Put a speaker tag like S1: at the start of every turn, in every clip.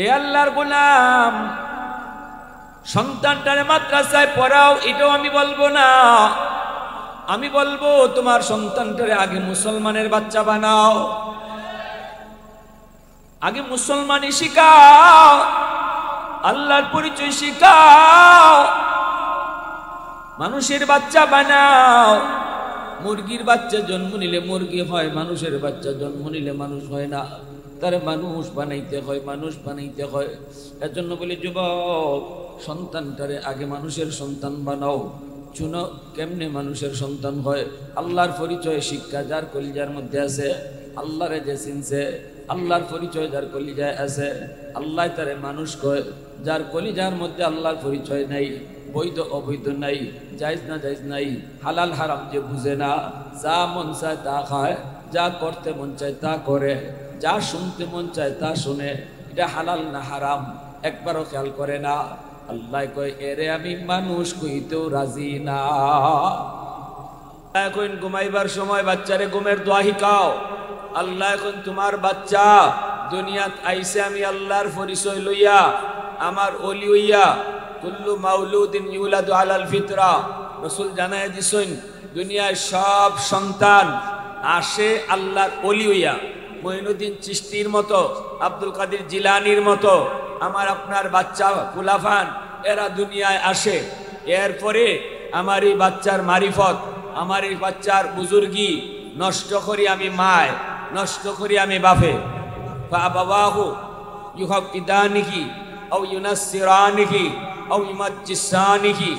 S1: এ আল্লাহর গোলাম, সন্তানটারে মাদ্রাসায় পড়াও, এটাও আমি বলবো না। আমি বলবো তোমার সন্তানটারে আগে মুসলমানের বাচ্চা বানাও, আগে মুসলমানি শিখাও, আল্লাহর পরিচয় শিখাও, মানুষের বাচ্চা বানাও। মুরগির বাচ্চা জন্ম নিলে মুরগি হয়, মানুষের বাচ্চা জন্ম নিলে মানুষ হয় না, তার মানুষ বানাইতে হয়, মানুষ বানাইতে হয়। এর জন্য বলি যুবক, সন্তানটারে আগে মানুষের সন্তান বানাও। শুনো কেমনে মানুষের সন্তান হয়। আল্লাহর পরিচয় শিক্ষা যার কলিজার মধ্যে আছে, আল্লাহরে যে চিনছে, আল্লাহর পরিচয় যার কলিজায় আছে, আল্লাহ তারে মানুষ কয়। যার কলিজার মধ্যে আল্লাহর পরিচয় নাই, বৈধ অবৈধ নাই, জায়েজ না জায়েজ নাই, হালাল হারাম যে বুঝে না, যা মন চায় তা খায়, যা করতে মন চায় তা করে, যা শুনতে মন চায় তা শুনে, এটা হালাল না হারাম একবারও খেয়াল করে না। আল্লাহ কয় এরে আমি মানুষ কইতেও রাজি না। এখন ঘুমাইবার সময় বাচ্চারে ঘুমের দোয়া শিখাও। আল্লাহ এখন তোমার বাচ্চা দুনিয়াত আইসে আমি আল্লাহর পরিচয় লইয়া, আমার ওলি হইয়া। কুল্লু মাউলুদিন ইউলাদু আলাল ফিতরা, রাসূল জানায় দিছেন দুনিয়ায় সব সন্তান আসে আল্লাহর ওলি হইয়া। মঈনুদ্দিন চিশতির মতো, আব্দুল কাদের জিলানির মতো আমার আপনার বাচ্চা খুলাফান এরা দুনিয়ায় আসে। এরপরে আমার এই বাচ্চার মারিফত, আমার এই বাচ্চার বুজুর্গি নষ্ট করি আমি মায়, নষ্ট করি আমি বাপে। ফাআবাওয়াহু ইউহাব্বিদানিহি আও ইউনাসসিরানিহি আও ইউমাজ্জিসানিহি,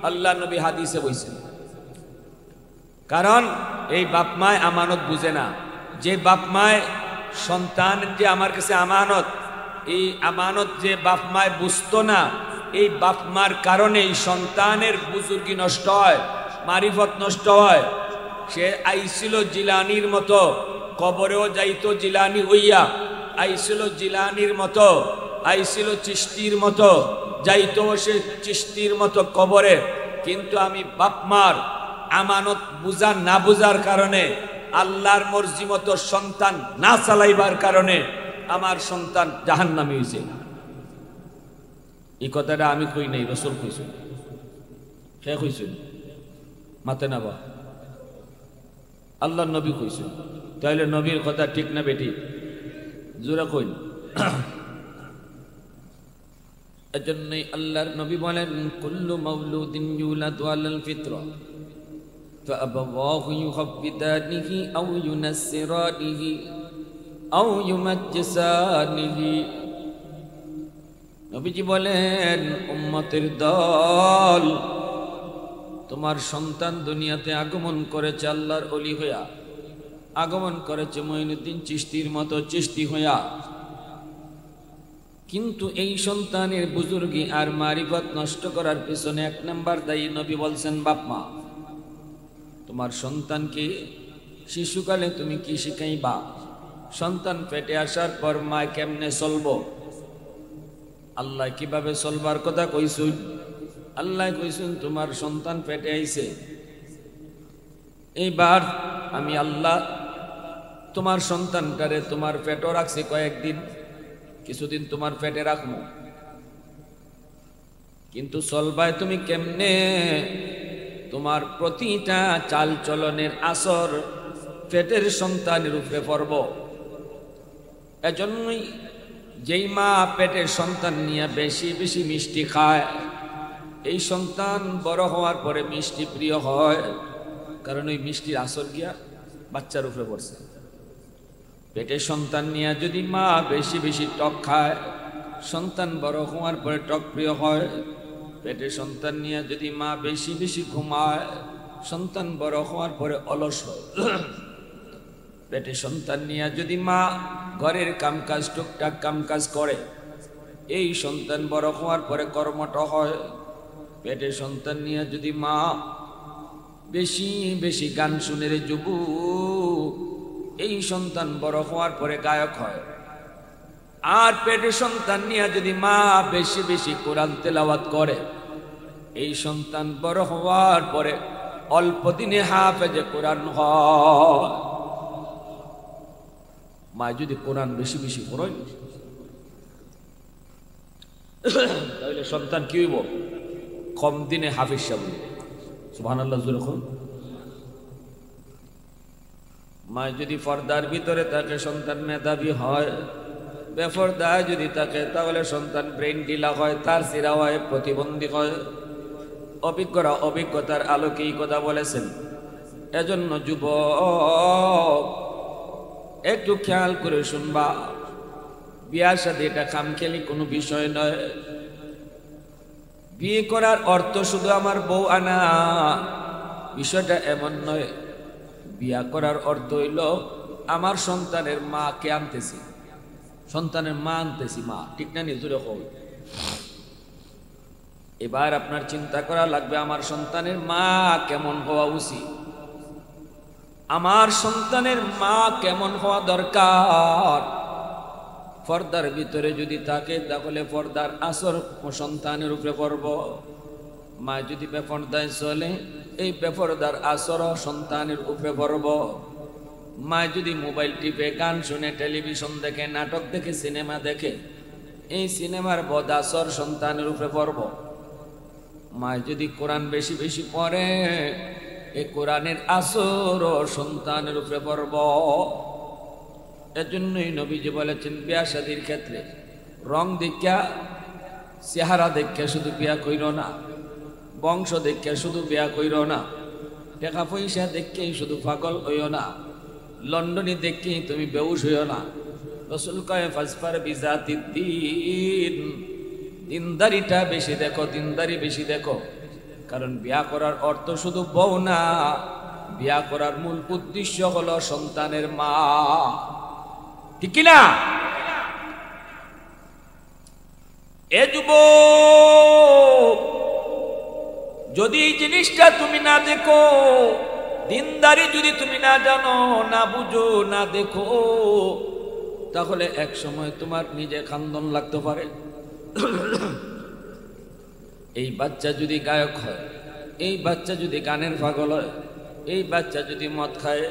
S1: আল্লাহ নবী হাদিসে বলছেন। কারণ এই বাপ মায় আমানত বুঝে না। যে বাপ মায় সন্তান যে আমার কাছে আমানত, এই আমানত যে বাপ মায় বুঝতো না, এই বাপ মার কারণে এই সন্তানের বুজুর্গি নষ্ট হয়, মারিফত নষ্ট হয়। সে আইছিল জিলানির মতো, কবরেও যাইতো জিলানি হইয়া, আইছিল জিলানির মতো, আইছিল চিশতির মতো, যাইতো সে চিশতির মতো কবরে। কিন্তু আমি বাপ মার আমানত বুঝা না বুঝার কারণে, আল্লাহর মর্জি মতো সন্তান না চালাইবার কারণে আমার সন্তান জাহান্নামী হয়েছে। এই কথাটা আমি কই নাই, রাসূল কইছেন। কে কইছেন? মাতে না বা আল্লাহর নবী কইছেন। তাইলে নবীর কথা ঠিক না বেটি? জোরা কইন। এজন্যই আল্লাহর নবী বলেন কুল্লু মাউলুদিন ইউলাদু আলাল ফিতরা فأبواه يحبدانه أو ينصرانه أو يمجسانه। নবীজি বলেন উম্মতের দল, তোমার সন্তান দুনিয়াতে আগমন করেছে আল্লাহর ওলি হইয়া, আগমন করেছে মঈনুদ্দিন চিশতির মতো চিশতি হইয়া। কিন্তু এই সন্তানের বুজুর্গি আর মারিফত নষ্ট করার পিছনে এক নাম্বার দায়ী নবী বলছেন বাপ মা। তোমার সন্তানকে শিশুকালে তুমি কি শিখাইবা? সন্তান পেটে আসার পর মা কেমনে চলবো? আল্লাহ কিভাবে চলবার কথা কইছুন? আল্লাহ কইছুন তোমার সন্তান পেটে আইছে, এইবার আমি আল্লাহ তোমার সন্তানটারে তোমার পেটও রাখছি কয়েকদিন, কিছুদিন তোমার পেটে রাখবো। কিন্তু চলবায় তুমি কেমনে? তোমার প্রতিটা চাল চলনের আসর পেটের সন্তানের উপরে পড়ব। এজন্যই যেই মা পেটের সন্তান নিয়ে বেশি বেশি মিষ্টি খায়, এই সন্তান বড় হওয়ার পরে মিষ্টি প্রিয় হয়, কারণ ওই মিষ্টির আসর গিয়া বাচ্চার উপরে পড়ছে। পেটের সন্তান নিয়ে যদি মা বেশি বেশি টক খায়, সন্তান বড় হওয়ার পরে টক প্রিয় হয়। পেটের সন্তান নিয়ে যদি মা বেশি বেশি ঘুমায়, সন্তান বড় হওয়ার পরে অলস হয়। পেটের সন্তান নিয়ে যদি মা ঘরের কামকাজ টুকটাক কামকাজ করে, এই সন্তান বড় হওয়ার পরে কর্মঠ হয়। পেটের সন্তান নিয়ে যদি মা বেশি বেশি গান শুনে রে যুবু, এই সন্তান বড় হওয়ার পরে গায়ক হয়। আর পেটের সন্তান নিয়ে যদি মা বেশি বেশি কোরআন তেলাওয়াত করে, এই সন্তান বড় হওয়ার পরে অল্প দিনে হাফেজে কোরআন হয়। মা যদি কোরআন বেশি বেশি পড়ে, তাহলে সন্তান কি হইব? কম দিনে হাফিজ সাহেব। সুবহানাল্লাহ জোরে বলুন। মা যদি পর্দার ভিতরে থাকে সন্তান মেধাবী হয়, বেপরদায় যদি থাকে তাহলে সন্তান ব্রেন ঢিলা হয়, তার সিরা হয়, প্রতিবন্ধী হয়। অভিজ্ঞরা অভিজ্ঞতার আলোকেই কথা বলেছেন। এজন্য যুবক একটু খেয়াল করে শুনবা, বিয়ার সাথে এটা খামখেয়ালি কোনো বিষয় নয়। বিয়ে করার অর্থ শুধু আমার বউ আনা, বিষয়টা এমন নয়। বিয়া করার অর্থ হইল আমার সন্তানের মাকে আনতেছি, সন্তানের মা আনতেছি, মা। ঠিক না? নিজুরে হোক। এবার আপনার চিন্তা করা লাগবে আমার সন্তানের মা কেমন হওয়া উচিত, আমার সন্তানের মা কেমন হওয়া দরকার। পর্দার ভিতরে যদি থাকে তাহলে পর্দার আসর সন্তানের উপরে পড়ব। মা যদি বেপরদায় চলে, এই বেপরদার আসর সন্তানের উপরে পড়ব। মা যদি মোবাইল টিপে, গান শুনে, টেলিভিশন দেখে, নাটক দেখে, সিনেমা দেখে, এই সিনেমার বদ আসর সন্তানের উপরে পড়ব। মা যদি কোরআন বেশি বেশি পড়ে, এই কোরআনের আসর সন্তানের উপরে পড়ব। এজন্যই নবীজি বলেছেন বিয়া শাদীর ক্ষেত্রে রং দেখা, চেহারা দেখা শুধু বিয়া কইর না, বংশ দেখা শুধু বিয়া কইর না, টাকা পয়সা দেখেই শুধু পাগল হইও না, লন্ডনী দেখেই তুমি বেউস হইও না। রাসূল কয় ফাসফার বিজাতিদ দ্বীন, দিনদারিটা বেশি দেখো, দিনদারি বেশি দেখো। কারণ বিয়া করার অর্থ শুধু বউ না, বিয়া করার মূল উদ্দেশ্য হলো সন্তানের মা। ঠিক কিনা? এ যুবক, যদি এই জিনিসটা তুমি না দেখো, দিনদারি যদি তুমি না জানো, না বুঝো, না দেখো, তাহলে এক সময় তোমার নিজে খান্দন লাগতে পারে। এই বাচ্চা যদি গায়ক হয়, এই বাচ্চা যদি গানের পাগল হয়, এই বাচ্চা যদি মদ খায়,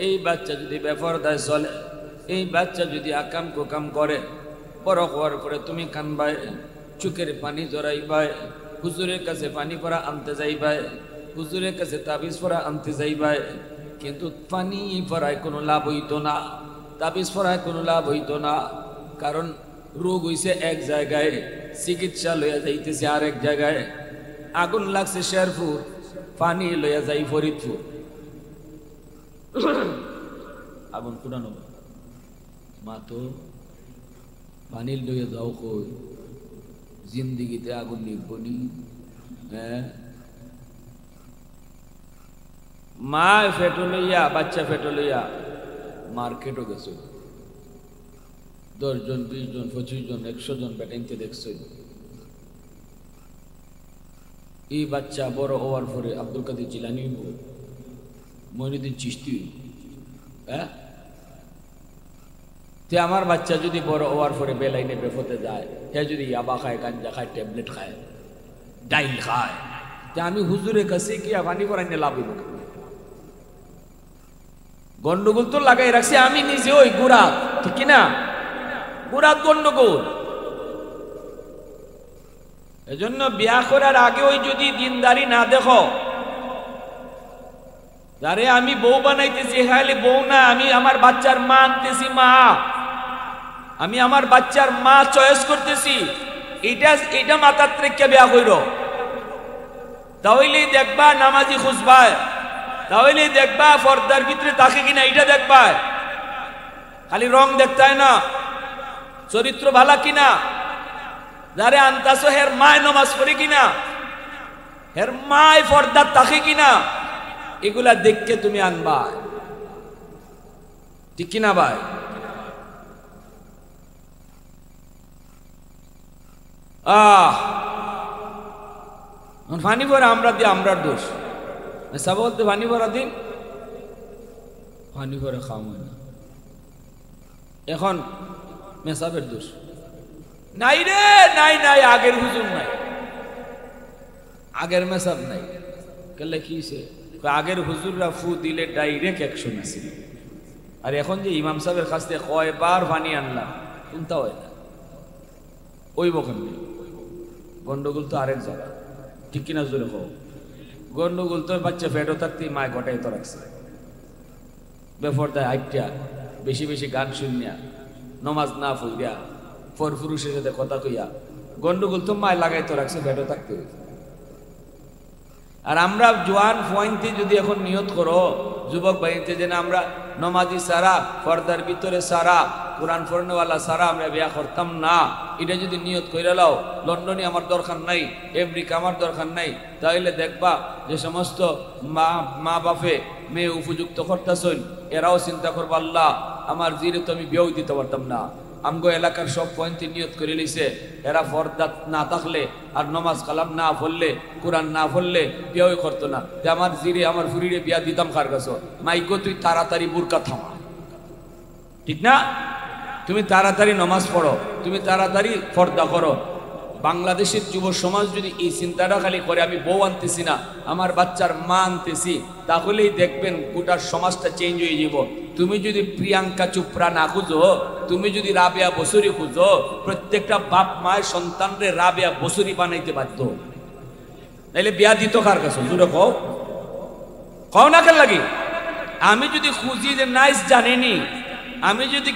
S1: এই বাচ্চা যদি বেপরদায় চলে, এই বাচ্চা যদি আকাম কুকাম করে, বড় হওয়ার পরে তুমি কানবাই, চোখের পানি জড়াইবাই, হুজুরের কাছে পানি পরা আনতে যাইবাই, হুজুরের কাছে তাবিজ পরা আনতে যাইবাই। কিন্তু পানি পরায় কোনো লাভ হইতো না, তাবিজ পরায় কোনো লাভ হইতো না। কারণ রোগ হইছে এক জায়গায়, চিকিৎসা লইয়া যাইতেছে আরেক জায়গায়। আগুন লাগছে শেরপুর, পানি লইয়া যাই ফরিদপুর। আগুন পুরানো মা তো পানি লইয়া যাও কই, জিন্দিগিতে আগুন নিবনি। হ্যাঁ, মা ফেটো লইয়া, বাচ্চা ফেটো লইয়া মার্কেটও গেছে। 10 জন, 20 জন, 25 জন, 100 জন বেটাইনতে দেখছে। এই বাচ্চা বড় হওয়ার পরে আব্দুল কাদের জিলানী, মঈনুদ্দিন চিশতি, হ্যাঁ, তে আমার বাচ্চা যদি বড় হওয়ার পরে বেলাইনে বেফতে যায়, হে যদি ইয়াবা খায়, গাঞ্জা খায়, ট্যাবলেট খায়, ডাইল খায়, তে আমি হুজুরের কাছে কি পানি পরাইনে লাভ হইব? গন্ডগোল তো লাগাই রাখছি আমি নিজে, ওই গুড়াত। ঠিক কিনা? গুড়াত গন্ডগোল। এজন্য বিয়া করার আগে ওই যদি দিনদারি না দেখো, যারে আমি বউ বানাইতেছি, খালি বউ না, আমি আমার বাচ্চার মা আনতেছি, মা, আমি আমার বাচ্চার মা চয়েস করতেছি, এইটা মাথার রেখে বিয়া কইর। তাহলেই দেখবা নামাজি খুঁজবায়, তাহলেই দেখবা পর্দার ভিতরে থাকে কিনা, এটা দেখবা। খালি রং দেখতায় না, চরিত্র ভালা কিনা, যারে আনতাছো হের মায় নমাজ পড়ে কিনা, হের মায় পর্দার থাকে কিনা, এগুলা দেখকে তুমি আনবা। ঠিক কিনা ভাই? পানি ভরা আমরা দিয়ে, আমরার দোষ। সব বলতে পানি ভরা দিন, পানি ভরে খাওয়া হয় না। এখন মেসাবের দোষ নাই রে, নাই নাই, আগের হুজুর নাই, আগের মেসাব নাই। কেলে কি আগের হুজুররা ফু দিলে ডাইরেক্ট অ্যাকশন আছিল। আর এখন যে ইমাম সাহেবের কাছ থেকে কয়বার পানি আনলাম, কোনটা হয় না, ওই বখান নেই। গন্ডগোল তো আরেক জায়গা, ঠিক কিনা জোরে হোক। গন্ডগোল তো বাচ্চা ফেটও থাকতেই মায় ঘটাই তো রাখছে, বেফরদায় আইটিয়া বেশি বেশি গান শুনিয়া নমাজ না ফইরা পরপুরুষের সাথে কথা কইয়া গন্ডগোল তো মায় লাগাই তো রাখছে, ফেটও থাকতে। আর আমরা জোয়ান ফুয়াইনতে যদি এখন নিয়ত করো যুবক বাহিনীতে যে না আমরা নমাজি সারা, পর্দার ভিতরে সারা, কোরআন পড়নেওয়ালা সারা আমরা বিয়া করতাম না, এটা যদি নিয়ত কইরা লাও, লন্ডনে আমার দরকার নাই, আমেরিকা আমার দরকার নাই, তাইলে দেখবা যে সমস্ত মা বাপে মেয়ে উপযুক্ত করতেছেন, এরাও চিন্তা করবো আল্লাহ আমার জিরে তো আমি বিয়েও দিতে পারতাম না। আমগো এলাকার সব পয়েন্টে নিয়ত করে লিছে এরা পর্দা না থাকলে আর নমাজ কালাম না পড়লে, কোরআন না পড়লে বিয়েও করতো না। যে আমার জিরে আমার ফুরিরে বিয়া দিতাম কার কাছে, মাইগো তুই তাড়াতাড়ি বুরকা থামা, ঠিক না? তুমি তাড়াতাড়ি নমাজ পড়ো, তুমি তাড়াতাড়ি পর্দা করো। বাংলাদেশের যুব সমাজ যদি এই চিন্তাটা খালি করে আমি বউ আনতেছি না, আমার বাচ্চার মা আনতেছি, তাহলেই দেখবেন গোটা সমাজটা চেঞ্জ হয়ে যাব। তুমি যদি প্রিয়াঙ্কা চোপড়া না খুঁজো, তুমি যদি রাবেয়া বসুরি খুঁজো, প্রত্যেকটা বাপ মায়ের সন্তানরে রাবেয়া বসুরি বানাইতে বাধ্য। তাইলে বিয়া দিত কার কাছে জুড়ে কও, কও না কেন লাগে? আমি যদি খুঁজি যে নাইস জানেনি, আমি যদি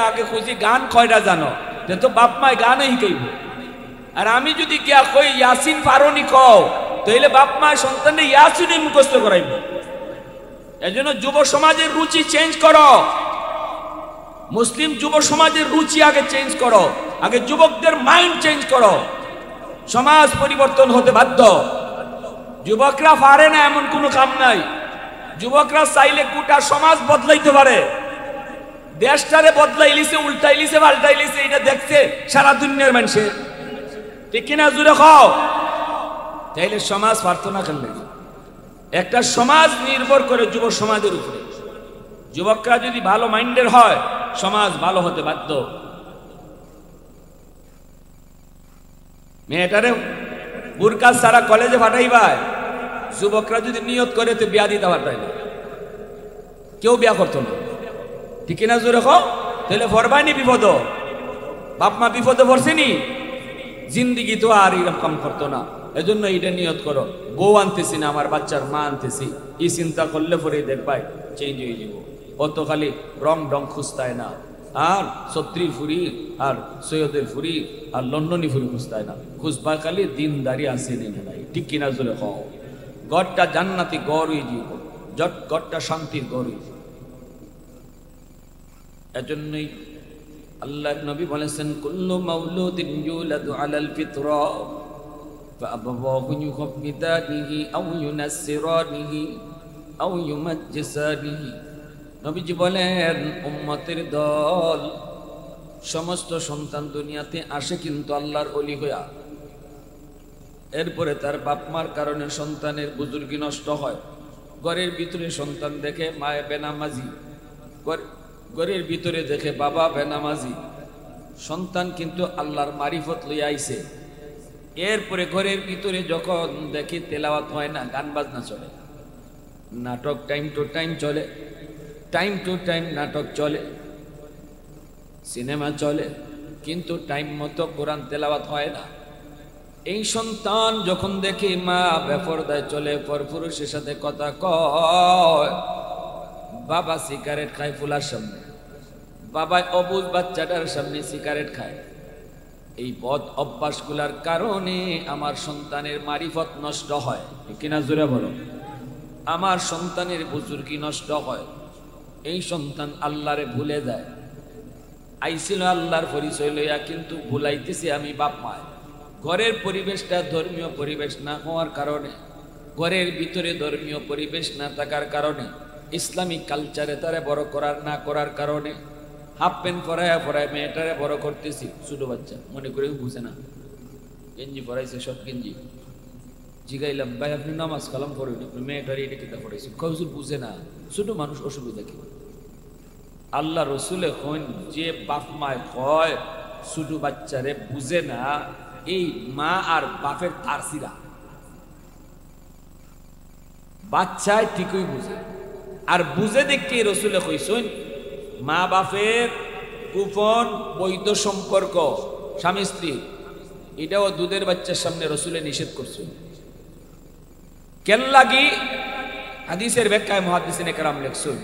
S1: আগে খুঁজি গান কয়টা জানো, তো বাপ মায় গানই শিখাইব। আর আমি যদি গিয়া কই ইয়াসিন পারোনি কও, তাইলে বাপ মা সন্তানকে ইয়াসিনই মুখস্থ করাইব। এজন্য যুব সমাজের রুচি চেঞ্জ করো, মুসলিম যুব সমাজের রুচি আগে চেঞ্জ করো, আগে যুবকদের মাইন্ড চেঞ্জ করো, সমাজ পরিবর্তন হতে বাধ্য। যুবকরা পারে না এমন কোনো কাম নাই, যুবকরা চাইলে গোটা সমাজ বদলাইতে পারে। দেশটারে বদলাইলিছে, উল্টাইলিছে, পাল্টাইলিছে, এটা দেখছে সারা দুনিয়ার মানুষে, ঠিক কিনা জুড়ে খাও। তাইলে সমাজ প্রার্থনা করলে একটা সমাজ নির্ভর করে যুব সমাজের উপরে। যুবকরা যদি ভালো মাইন্ডের হয়, সমাজ ভালো হতে বাধ্য। মেয়েটারে বুরকা সারা কলেজে পাঠাইবাই, যুবকরা যদি নিয়ত করে তো বিয়া দিতে পারবে না, কেউ বিয়া করতো না, ঠিক কিনা জোরে খাও। তাহলে ভরবাইনি বিপদ, বাপ মা বিপদে পড়ছেনি, জিন্দিগি তো আর এরকম করতো না। এজন্য এটা নিয়ত করো, বউ আনতেছি না, আমার বাচ্চার মা আনতেছি, এই চিন্তা করলে পরে দেখবাই চেঞ্জ হয়ে যাব। অত খালি রং ডং খুঁজতায় না, আর ছত্রির ফুরি আর সৈয়দের ফুরি আর লন্ডনী ফুরি খুঁজতায় না, খুঁজবা খালি দিনদারি আছে নাই, ঠিক কিনা জোরে হও। গড়টা জান্নাতি গড় হয়ে যাব, গড়টা শান্তির গড় হয়ে যাব। এজন্যই আল্লাহ নবী বলেছেন কুল্লু মাউলুদিন ইউলাদু আলাল ফিতরা ফাআবাওয়াহু ইউহাব্বিদানিহি আও ইউনাসসিরানিহি আও ইউমাজ্জিসানিহি। নবীজি বলেন উম্মতের দল, সমস্ত সন্তান দুনিয়াতে আসে কিন্তু আল্লাহর ওলি হইয়া, এরপরে তার বাপ মার কারণে সন্তানের বুজুর্গি নষ্ট হয়। ঘরের ভিতরে সন্তান দেখে মায়ে বেনামাজি, ঘরের ভিতরে দেখে বাবা বেনামাজি, সন্তান কিন্তু আল্লাহর মারিফত লইয়া আইছে। এরপরে ঘরের ভিতরে যখন দেখি তেলাওয়াত হয় না, গান বাজনা চলে, নাটক টাইম টু টাইম চলে, টাইম টু টাইম নাটক চলে, সিনেমা চলে, কিন্তু টাইম মতো কোরআন তেলাওয়াত হয় না। এই সন্তান যখন দেখি মা বেপরদায় চলে, পরপুরুষের সাথে কথা কয়, বাবা সিগারেট খায় ফুলার সামনে, বাবা অবুঝ বাচ্চাটার সামনে সিগারেট খায়, এই বদ অভ্যাসগুলার কারণে আমার সন্তানের মারিফত নষ্ট হয়, কিনা জোরে বলো। আমার সন্তানের বুজুর্গি নষ্ট হয়, এই সন্তান আল্লাহরে ভুলে যায়। আইছিল আল্লাহর পরিচয় লইয়া, কিন্তু ভুলাইতেছি আমি বাপ মায়। ঘরের পরিবেশটা ধর্মীয় পরিবেশ না হওয়ার কারণে, ঘরের ভিতরে ধর্মীয় পরিবেশ না থাকার কারণে, ইসলামিক কালচারে তারে বড় করার না করার কারণে, হাফ প্যান্ট পরায় মেয়েটারে বড় করতেছি। ছোট বাচ্চা মনে করে বুঝে না, গেঞ্জি পরাইছে সব গেঞ্জি। জিগাইলাম ভাই আপনি নামাজ কালাম পড়েন, মেয়েটারে এটা কিতা পড়াইছে, কৌজুর বুঝে না, ছোট মানুষ, অসুবিধা কি? আল্লাহ রসুলে হন যে বাপ মায় কয় ছোট বাচ্চারে বুঝে না, এই মা আর বাপের তারসিরা। বাচ্চায় ঠিকই বুঝে, আর বুঝে দেখতে রসুলে কইছেন মা বাপের গোপন বৈধ সম্পর্ক স্বামী স্ত্রী, এটাও দুধের বাচ্চার সামনে রসুলে নিষেধ করছে। কেন লাগি? হাদিসের ব্যাখ্যায় মুহাদ্দিসিনে কেরাম লেখছেন,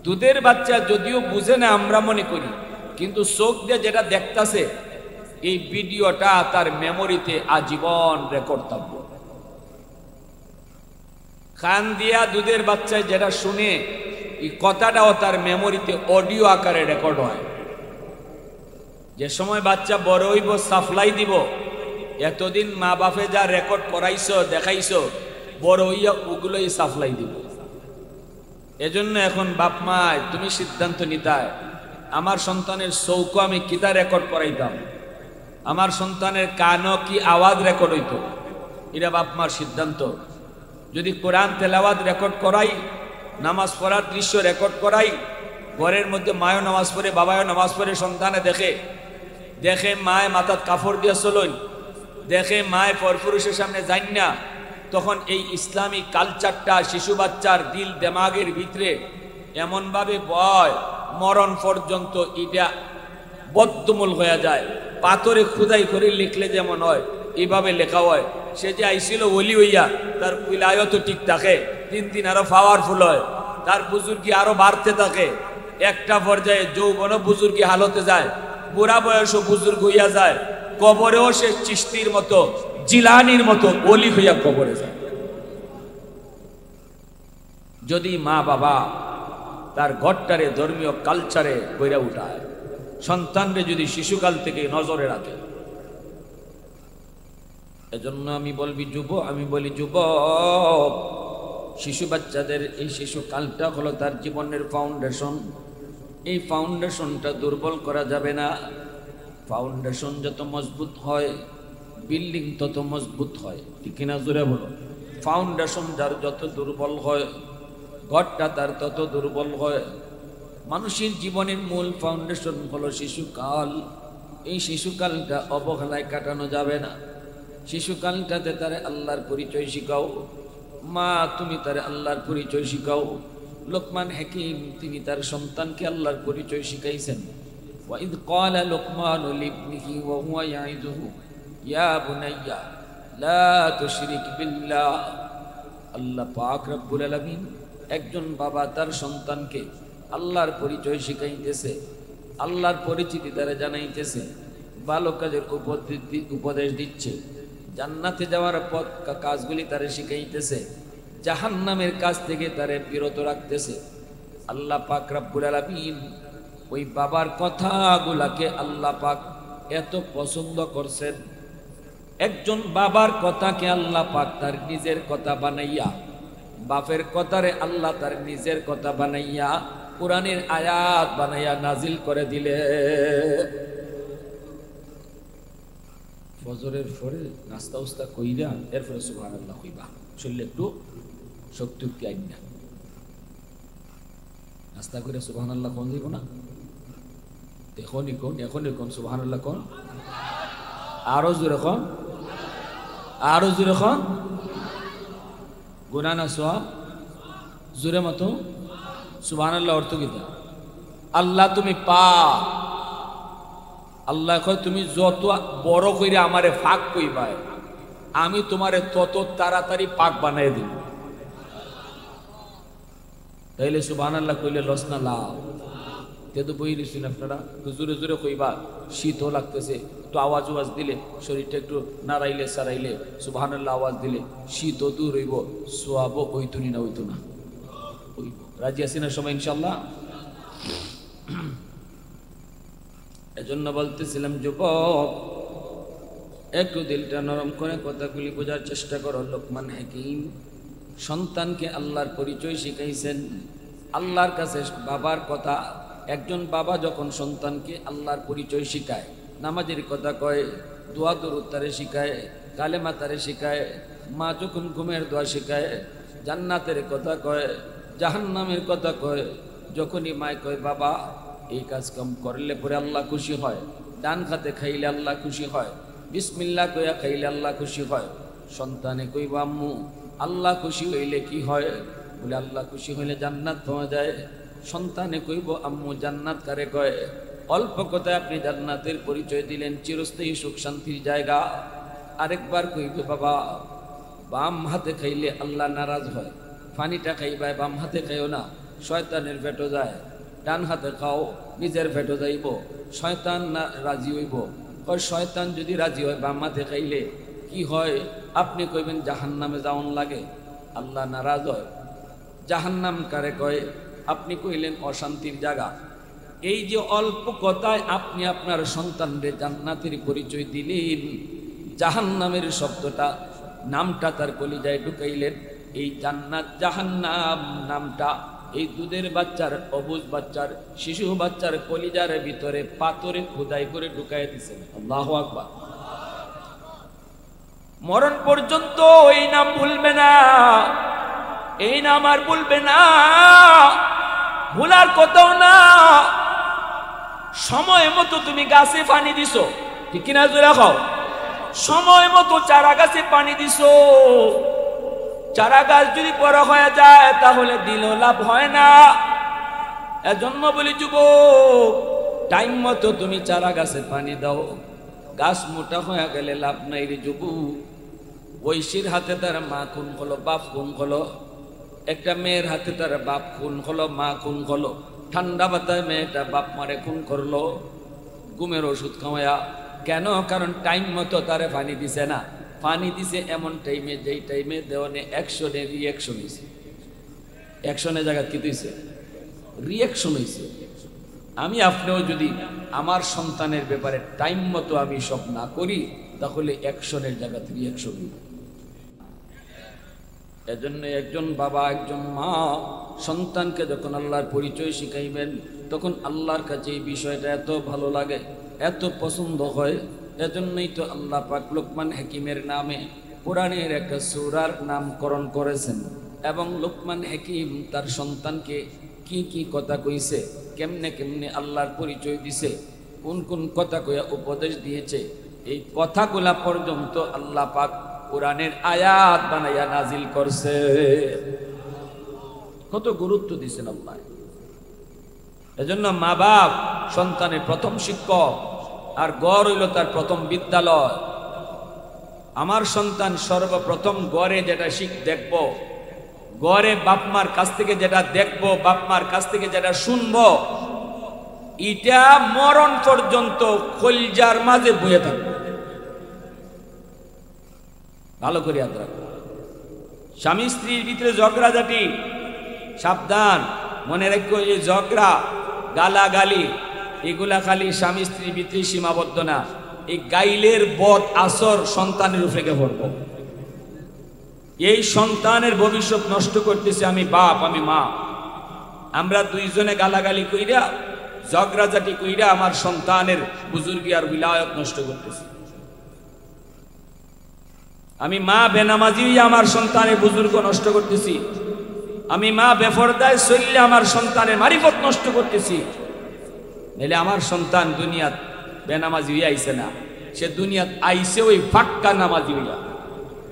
S1: দুধের বাচ্চা যদিও বুঝে না আমরা মনে করি, কিন্তু চোখ দিয়ে যেটা দেখতাছে এই ভিডিওটা তার মেমোরিতে আজীবন রেকর্ড থাকবে। কান দিয়া দুধের বাচ্চায় যেটা শুনে এই কথাটাও তার মেমোরিতে অডিও আকারে রেকর্ড হয়। যে সময় বাচ্চা বড় হইব, সাপ্লাই দিব, এতদিন মা বাপে যা রেকর্ড করাইছো দেখাইছো, বড় হইয়া ওগুলোই সাপ্লাই দিব। এজন্য এখন বাপ মা তুমি সিদ্ধান্ত নিতায়, আমার সন্তানের চৌকো আমি কিতা রেকর্ড করাইতাম, আমার সন্তানের কানও কি আওয়াজ রেকর্ড হইতো, এটা বাপ মার সিদ্ধান্ত। যদি কোরআন তেলাওয়াত রেকর্ড করাই, নামাজ পড়ার দৃশ্য রেকর্ড করাই, ঘরের মধ্যে মায়ও নামাজ পড়ে বাবাও নামাজ পড়ে, সন্তানে দেখে দেখে মায় মাথার কাপড় দিয়ে চলুন, দেখে মায় পরপুরুষের সামনে যান না, তখন এই ইসলামী কালচারটা শিশু বাচ্চার দিল দেমাগের ভিতরে এমনভাবে বয় মরণ পর্যন্ত এটা বদ্ধমূল হয়ে যায়। পাথরে খুদাই করে লিখলে যেমন হয় এইভাবে লেখা হয়। সে যে আইছিল ওলি হইয়া তার উইলায়ত ঠিক থাকে, দিন দিন আরো পাওয়ারফুল হয়, তার বুজুর্গি আরো বাড়তে থাকে, একটা পর্যায়ে যৌবন বুজুর্গি হালতে যায়, বুড়া বয়সও বুজুর্গ হইয়া যায়, কবরেও সে চিশতির মতো জিলানির মতো ওলি হইয়া কবরে যায়। যদি মা বাবা তার ঘরটারে ধর্মীয় কালচারে গড়ে উঠায়, সন্তানরে যদি শিশুকাল থেকে নজরে রাখে, এজন্য আমি বলি যুবক, শিশু বাচ্চাদের এই শিশু কালটা হলো তার জীবনের ফাউন্ডেশন। এই ফাউন্ডেশনটা দুর্বল করা যাবে না। ফাউন্ডেশন যত মজবুত হয় বিল্ডিং তত মজবুত হয়, ঠিক কিনা জোরে বলো। ফাউন্ডেশন যার যত দুর্বল হয় ঘরটা তার তত দুর্বল হয়। মানুষের জীবনের মূল ফাউন্ডেশন হলো শিশুকাল। এই শিশুকালটা অবহেলায় কাটানো যাবে না। শিশুকালটাতে তারে আল্লাহর পরিচয় শিখাও। মা তুমি তারে আল্লাহর পরিচয় শিখাও। লোকমান হাকিম তিনি তার সন্তানকে আল্লাহর পরিচয় শিখাইছেন। ওয়াইদ ক্বালা লুকমানু লিবনিহি ওয়া হুয়া ইয়াইদুহু ইয়া বুনাইয়া লা তুশরিক বিল্লাহ। আল্লাহ পাক রব্বুল আলামিন একজন বাবা তার সন্তানকে আল্লাহর পরিচয় শিখাইতেছে, আল্লাহর পরিচিতি তারা জানাইতেছে, ভালো কাজের উপদেশ দিচ্ছে, জান্নাতে যাওয়ার পথ কাজগুলি তারে শিখাইতেছে, জাহান্নামের কাজ থেকে তারে বিরত রাখতেছে। আল্লাহ পাক রব্বুল আলামিন ওই বাবার কথাগুলাকে আল্লাহ পাক এত পছন্দ করছেন। একজন বাবার কথাকে আল্লাহ পাক তার নিজের কথা বানাইয়া, বাপের কথারে আল্লাহ তার নিজের কথা বানাইয়া কোরআনের আয়াত বানাইয়া নাজিল করে দিলে। ফজরের পরে নাস্তা উস্তা কইরা এরপরে সুবহানাল্লাহ কইবা, শরীরে একটু শক্তি আইন না। নাস্তা করে সুবহানাল্লাহ কোন দিব না, এখনই কোন সুবহানাল্লাহ কোন, আরো জোরে কোন, আরো জোরে কোন। গুনাহ না সওয়াব, জোরে মতো সুবহানাল্লাহ অর্থ কি? আল্লাহ তুমি পাক। আল্লাহ কয় তুমি যত বড় কইরা আমারে ফাঁক কইবা আমি তোমারে তত তাড়াতাড়ি পাক বানাই দিব। তাইলে সুবহানাল্লাহ কইলে লস না লাভ? তে তো বই দিছেন আপনারা, জোরে জোরে কইবা, শীতও লাগতেছে, একটু আওয়াজ দিলে শরীরটা একটু নাড়াইলে সারাইলে সুবহানাল্লাহ আওয়াজ দিলে শীতও দূর হইব, সোয়াবও হইতো না হইতো না হইব। রাজি আছি না সময় ইনশাল্লাহ? এজন্য বলতেছিলাম যুবক, একটু দিলটা নরম করে কথাগুলি বোঝার চেষ্টা করো। লোকমান হাকিম সন্তানকে আল্লাহর পরিচয় শিখাইছেন। আল্লাহর কাছে বাবার কথা, একজন বাবা যখন সন্তানকে আল্লাহর পরিচয় শিখায়, নামাজের কথা কয়, দোয়া দরুদ তারে শিখায়, কালেমা তারে শিখায়, মা যখন ঘুমের দোয়া শিখায়, জান্নাতের কথা কয়, জাহান্নামের কথা কয়, যখনই মায় কয় বাবা এই কাজ কাম করলে পরে আল্লাহ খুশি হয়, ডান খাতে খাইলে আল্লাহ খুশি হয়, বিসমিল্লাহ কইয়া খাইলে আল্লাহ খুশি হয়, সন্তানে কইব আম্মু আল্লাহ খুশি হইলে কি হয়? বলে আল্লাহ খুশি হইলে জান্নাত পাওয়া যায়। সন্তানে কইব আম্মু জান্নাত কারে কয়? অল্প কথায় আপনি জান্নাতের পরিচয় দিলেন, চিরস্থায়ী সুখ শান্তির জায়গা। আরেকবার কইবে বাবা, বাম হাতে খাইলে আল্লাহ নারাজ হয়, পানিটা খাইবায় বাম হাতে খাইও না, শয়তানের পেটও যায়। ডান হাতে খাও, নিজের পেটও যাইব, শয়তান না রাজি হইব। শয়তান যদি রাজি হয় বাম হাতে খাইলে কি হয়? আপনি কইবেন জাহান্নামে যাওন লাগে, আল্লাহ নারাজ হয়। জাহান্নাম কারে কয়? আপনি কইলেন অশান্তির জায়গা। এই যে অল্প কথায় আপনি আপনার সন্তানদের জান্নাতের পরিচয় দিলেন, জাহান্নামের শব্দটা নামটা তার কলিজায় ঢুকাইলেন। এই জান্নাত জাহান্নাম নামটা এই দুধের বাচ্চার, অবুজ বাচ্চার, শিশু বাচ্চার কলিজার ভিতরে পাথরে খোদাই করে ঢুকাই দিছেন। আল্লাহু আকবার। মরণ পর্যন্ত এই নাম ভুলবে না, এই নাম আর ভুলবে না, ভুলার কথাও না। সময় মতো তুমি গাছে পানি দিছো, ঠিক কিনা জোরে খাও? সময় মতো চারা গাছে পানি দিছো, চারা গাছ যদি বড় হয়ে যায় তাহলে দিলেও লাভ হয় না। এজন্য বলি যুবক, টাইম মতো তুমি চারা গাছে পানি দাও। গাছ মোটা হয়ে গেলে লাভ নাই রে যুবক। ঐশীর হাতে তার মা খুন হলো, বাপ খুন হলো। একটা মেয়ের হাতে তার বাপ খুন হলো, মা খুন হলো। ঠান্ডা বাতায় মেয়েটা বাপ মারে খুন করলো ঘুমের ওষুধ খাওয়া। কেন? কারণ টাইম মতো তারে পানি দিছে না। পানি দিছে এমন টাইমে, যেই টাইমে দেওয়ানে অ্যাকশনে রিয়াকশন হয়েছে। অ্যাকশনের জায়গা কি দিয়েছে? রিয়াকশন হয়েছে। আমি আপনিও যদি আমার সন্তানের ব্যাপারে টাইম মতো আমি সব না করি, তাহলে অ্যাকশনের জায়গাতে রিয়াকশন হইবে। এজন্য একজন বাবা, একজন মা সন্তানকে যখন আল্লাহর পরিচয় শিখাইবেন, তখন আল্লাহর কাছে এই বিষয়টা এত ভালো লাগে, এত পছন্দ হয়। এজন্যই তো আল্লাহ পাক লোকমান হাকিমের নামে কোরআনের একটা সূরার নামকরণ করেছেন। এবং লোকমান হাকিম তার সন্তানকে কি কি কথা কইছে, কেমনে কেমনে আল্লাহর পরিচয় দিছে, কোন কোন কথা কইয়া উপদেশ দিয়েছে, এই কথাগুলা পর্যন্ত আল্লাহ পাক কোরআনের আয়াত বানাইয়া নাজিল করছে। কত গুরুত্ব দিয়েছেন আল্লাহ। এজন্য মা বাপ সন্তানের প্রথম শিক্ষক, আর গড় হইল তার প্রথম বিদ্যালয়। আমার সন্তান সর্বপ্রথম গড়ে যেটা দেখবো, গড়ে বাপমার কাছ থেকে যেটা দেখবো, বাপমার কাছ থেকে যেটা শুনবো, এটা মরণ পর্যন্ত কলজার মাঝে বয়ে থাকবে। ভালো করে ইয়াদ রাখো। স্বামী স্ত্রীর ভিতরে ঝগড়াঝাটি, সাবধান। মনে রাখো, এই ঝগড়া গালাগালি এগুলা খালি স্বামী স্ত্রীর ভিতরে সীমাবদ্ধ না। এই গাইলের বদ আসর সন্তানের উপরে পড়ব। এই সন্তানের ভবিষ্যৎ নষ্ট করতেছে আমি বাপ, আমি মা। আমরা দুইজনে গালাগালি কইরা, ঝগড়াঝাটি কইরা আমার সন্তানের বুজুর্গি আর বিলায়ত নষ্ট করতেছি। আমি মা বেনামাজি আমার সন্তানের বুজুর্গ নষ্ট করতেছি। আমি মা বেফরদায় চললে আমার সন্তানের মারিফত নষ্ট করতেছি। নাহলে আমার সন্তান দুনিয়াত বেনামাজি হইয়া আইছে না, সে দুনিয়াত আইছে ওই ফাক্কা নামাজি হইয়া।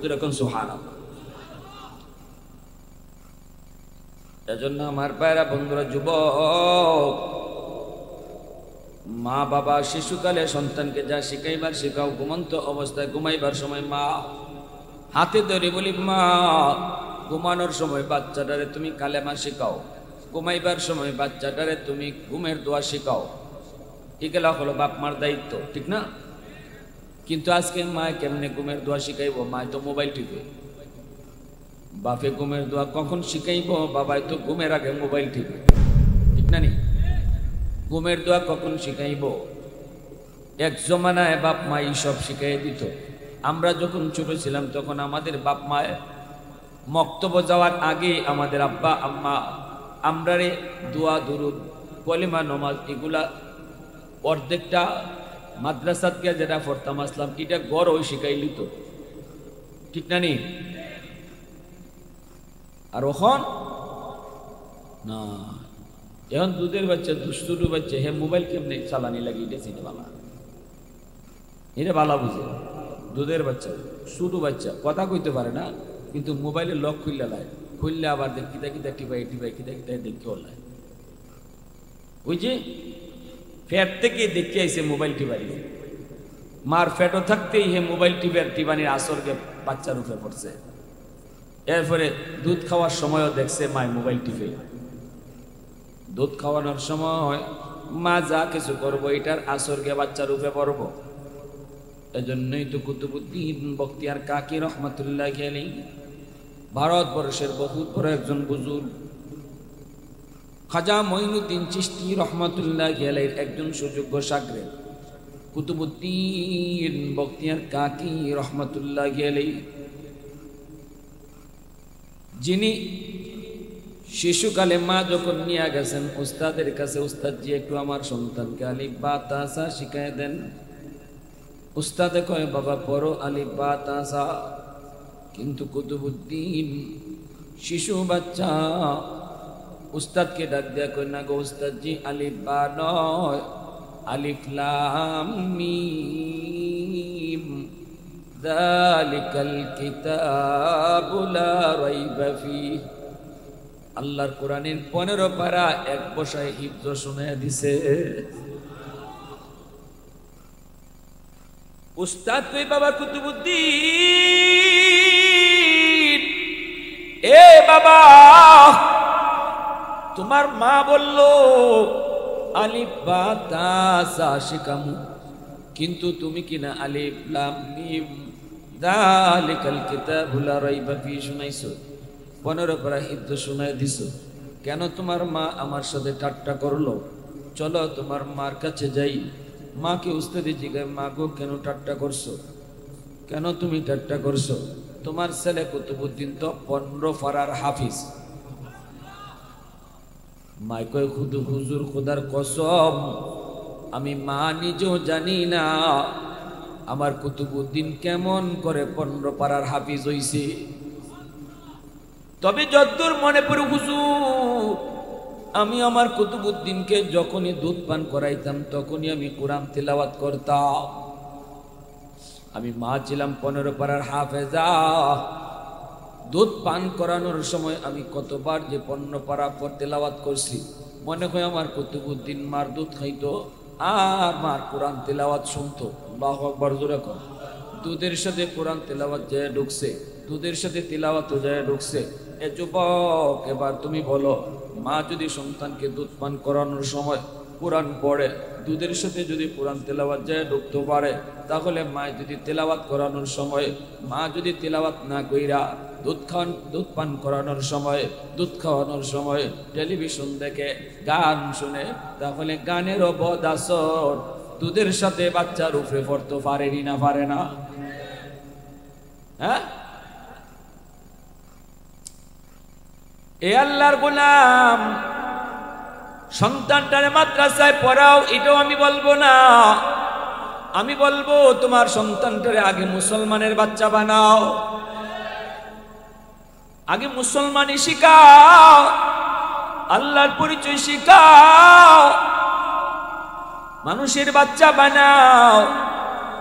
S1: যেরকম সুবহানাল্লাহ। এজন্য আমার পায়রা বন্ধুরা, যুবক, মা বাবা শিশুকালে সন্তানকে যা শিখাইবার শিখাও। ঘুমন্ত অবস্থায় ঘুমাইবার সময় মা হাতে ধরে বলি, মা ঘুমানোর সময় বাচ্চাটারে তুমি কালেমা শিখাও, ঘুমাইবার সময় বাচ্চাটারে তুমি ঘুমের দোয়া শিখাও। এগুলা হলো বাপ মার দায়িত্ব, ঠিক না? কিন্তু আজকে মায় কেমনে ঘুমের দোয়া শিখাইব? মায় তো মোবাইল টিপে। বাপে ঘুমের দোয়া কখন শিখাইব? বাবাই তো ঘুমের আগে মোবাইল টিপে, ঠিক না? নি ঘুমের দোয়া কখন শিখাইব? এক জমানায় বাপ মা সব শিখাই দিত। আমরা যখন ছোট ছিলাম তখন আমাদের বাপ মায় মক্তব্য যাওয়ার আগে আমাদের আব্বা আম্মা আমরারে দোয়া, দুরুদ, কলিমা, নমাজ এগুলা অর্ধেকটা মাদ্রাসাত গিয়া যেটা পড়তাম আসলাম, এটা গড় ওই শিখাই লিত, ঠিক না? নি আর ওখন না, এখন দুধের বাচ্চা, দুষ্টুটু বাচ্চা, হে মোবাইল কেমনে চালানি লাগে এটা চিনে বালা, এটা বালা বুঝে। দুধের বাচ্চা, ছোট বাচ্চা, কথা কইতে পারে না, কিন্তু মোবাইলে লক খুললে লাই, খুললে আবার দেখ কিতা কিতা টিপাই টিপাই কিতা কিতা দেখতে হল্লায়। ওই যে পেট থেকে দেখে আইছে মোবাইল টিপারি, মার পেটও থাকতেই হে মোবাইল টিপানির আসরকে বাচ্চার উপরে পড়ছে। এরপরে দুধ খাওয়ার সময়ও দেখছে মায় মোবাইল টিপে। দুধ খাওয়ানোর সময় মা যা কিছু করবো এটার আসরকে বাচ্চার উপরে পড়বো। এজন্যই তো কুতুবউদ্দিন বখতিয়ার কাকি রহমাতুল্লাহি আলাইহি ভারতবর্ষের বহুত বড় একজন বুজুর্গ, খাজা মঈনুদ্দিন চিশতি রহমাতুল্লাহি আলাইহির একজন সুযোগ্য শাগরেদ কুতুবউদ্দিন বখতিয়ার কাকি রহমাতুল্লাহি আলাইহি, যিনি শিশুকালে মা যখন নিয়ে গেছেন উস্তাদের কাছে, উস্তাদ জি একটু আমার সন্তানকে আলিফ বা তা সা শিখায় দেন। উস্তাদে কয় বাবা পড়ো আলিফ বা তা সা। কিন্তু কুতুবউদ্দিন শিশু বাচ্চা উস্তাদকে ডাক দেয়া কয় না গো উস্তাদ জি, আলিফ বা নয়, আলিফ লাম মিম যালিকাল কিতাবু লা রাইবা ফীহ। আল্লাহর কোরআনের 15 পারা এক বসায় হিফজ শুনায়া দিছে। উস্তাদ কই বাবা কুতুবউদ্দিন, এ বাবা তোমার মা বলল আলিফ বা তা সা শিখামু, কিন্তু তুমি কিনা আলিফ লাম মিম যালিকাল কিতাবু লা রাইবা ফীহ শুনাইছো, 15 পারা হিফজ শুনায় দিছো। কেন তোমার মা আমার সাথে ঠাট্টা করলো? চলো তোমার মার কাছে যাই। মাকে উস্তাদি জিজ্ঞাসা, মা গো কেন ঠাট্টা করছো? কেন তুমি ঠাট্টা করছো? তোমার ছেলে কুতুবউদ্দিন তো 15 পারার হাফিজ। মাই কয় হুজুর খোদার কসম, আমি মা নিজেও জানি না আমার কুতুবউদ্দিন কেমন করে 15 পারার হাফিজ হইছে। তবে যতদূর মনে পড়ে হুজুর, আমি আমার কুতুবউদ্দিনকে যখনই দুধ পান করাইতাম তখনই আমি কোরআন তিলাওয়াত করতাম। আমি মা ছিলাম 15 পারার হাফেজা। দুধ পান করানোর সময় আমি কতবার যে 15 পারা পর তিলাওয়াত করছি। মনে হয় আমার কুতুবউদ্দিন মার দুধ খাইতো আর মার কোরআন তিলাওয়াত শুনতো। আল্লাহু আকবার জোরে কর। দুধের সাথে কোরআন তিলাওয়াত যায় ঢুকছে, দুধের সাথে তিলাওয়াত যায় ঢুকছে। এ যুবক, এবার তুমি বলো, মা যদি সন্তানকে দুধ পান করানোর সময় কোরআন পড়ে, দুধের সাথে যদি কোরআন তেলাওয়াত যায় ঢুকতে পারে, তাহলে মা যদি তেলাওয়াত করানোর সময়, মা যদি তেলাওয়াত না কইরা দুধ পান করানোর সময়, দুধ খাওয়ানোর সময় টেলিভিশন দেখে গান শুনে, তাহলে গানেরও বদ আসর দুধের সাথে বাচ্চার উপরে পড়তে পারেনি না পারে না? হ্যাঁ, এ আল্লাহর গোলাম, সন্তানটারে মাদ্রাসায় পড়াও, এটাও আমি বলবো না। আমি বলবো তোমার সন্তানটারে আগে মুসলমানের বাচ্চা বানাও, আগে মুসলমানি শিখাও, আল্লাহর পরিচয় শিখাও, মানুষের বাচ্চা বানাও।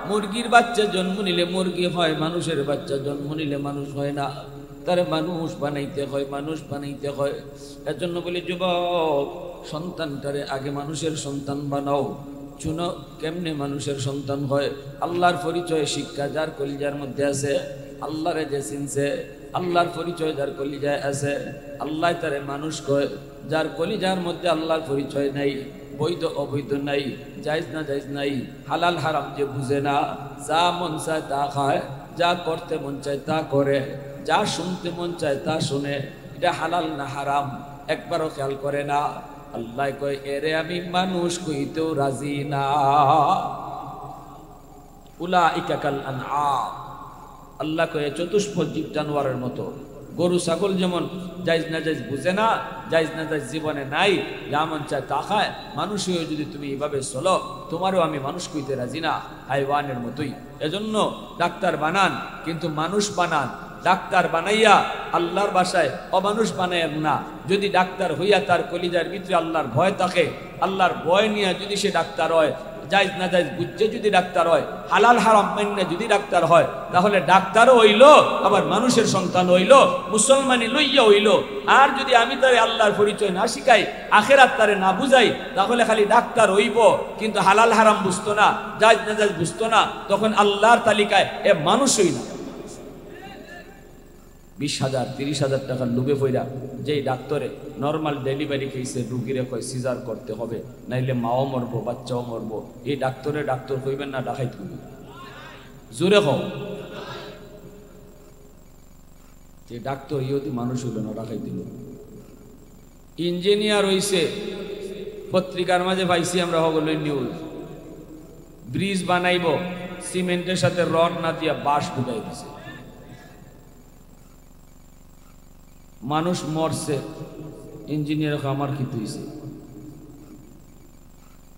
S1: মুরগির বাচ্চা জন্ম নিলে মুরগি হয়, মানুষের বাচ্চা জন্ম নিলে মানুষ হয় না, তারে মানুষ বানাইতে হয়, মানুষ বানাইতে হয়। এর জন্য বলি যুবক, সন্তানটারে আগে মানুষের সন্তান বানাও। শুনো কেমনে মানুষের সন্তান হয়? আল্লাহর পরিচয় শিক্ষা যার কলিজার মধ্যে আছে, আল্লাহরে যে চিনছে, আল্লাহর পরিচয় যার কলিজায় আছে, আল্লাহ তারে মানুষ কয়। যার কলিজার মধ্যে আল্লাহর পরিচয় নাই, বৈধ অবৈধ নাই, জায়েজ না জায়েজ নাই, হালাল হারাম যে বুঝে না, যা মন চায় তা খায়, যা করতে মন চায় তা করে, যা শুনতে মন চায় তা শুনে, এটা হালাল না হারাম একবারও খেয়াল করে না। আল্লাহ কয় এরে আমি মানুষ কইতেও রাজি না। উলাইকা কাল আনআম, আল্লাহ কয় চতুষ্পদ জীব জানোয়ারের মতো। গরু ছাগল যেমন জায়েজ না জায়েজ বুঝে না, জায়েজ না জায়েজ জীবনে নাই, যা মন চায় তা খায়, মানুষ হয়ে যদি তুমি এইভাবে চলো, তোমারও আমি মানুষ কইতে রাজি না, হাইওয়ানের মতোই। এজন্য ডাক্তার বানান, কিন্তু মানুষ বানান। ডাক্তার বানাইয়া আল্লাহর বাসায় অমানুষ বানাইয়েন না। যদি ডাক্তার হইয়া তার কলিজার ভিতরে আল্লাহর ভয় থাকে, আল্লাহর ভয় নিয়ে যদি সে ডাক্তার হয়, জায়েজ না জায়েজ বুঝছে যদি ডাক্তার হয়, হালাল হারাম মাইন্না যদি ডাক্তার হয়, তাহলে ডাক্তারও হইল, আবার মানুষের সন্তান হইল, মুসলমানি লইয়া হইল। আর যদি আমি তারে আল্লাহর পরিচয় না শিখাই, আখেরাত তারে না বুঝাই, তাহলে খালি ডাক্তার হইব কিন্তু হালাল হারাম বুঝতো না, জায়েজ না জায়েজ বুঝতো না, তখন আল্লাহর তালিকায় এ মানুষই না। 20,000 30,000 টাকার লোভে পইরা যেই ডাক্তারে নর্মাল ডেলিভারি কেসে রুগীরে কয় সিজার করতে হবে, নাইলে মাও মরবো বাচ্চাও মরবো, এই ডাক্তার কইবেন না ডাকাইত কইবেন? জোরে হও। যে ডাক্তার ইয়দি মানুষ হইল না, ডাকাই দিল। ইঞ্জিনিয়ার হইছে, পত্রিকার মাঝে পাইছি আমরা হগলের নিউজ, ব্রিজ বানাইব, সিমেন্টের সাথে রড না দিয়া বাঁশ ঢুকাই দিছে, মানুষ মরছে। ইঞ্জিনিয়ার আমার কি হইছে?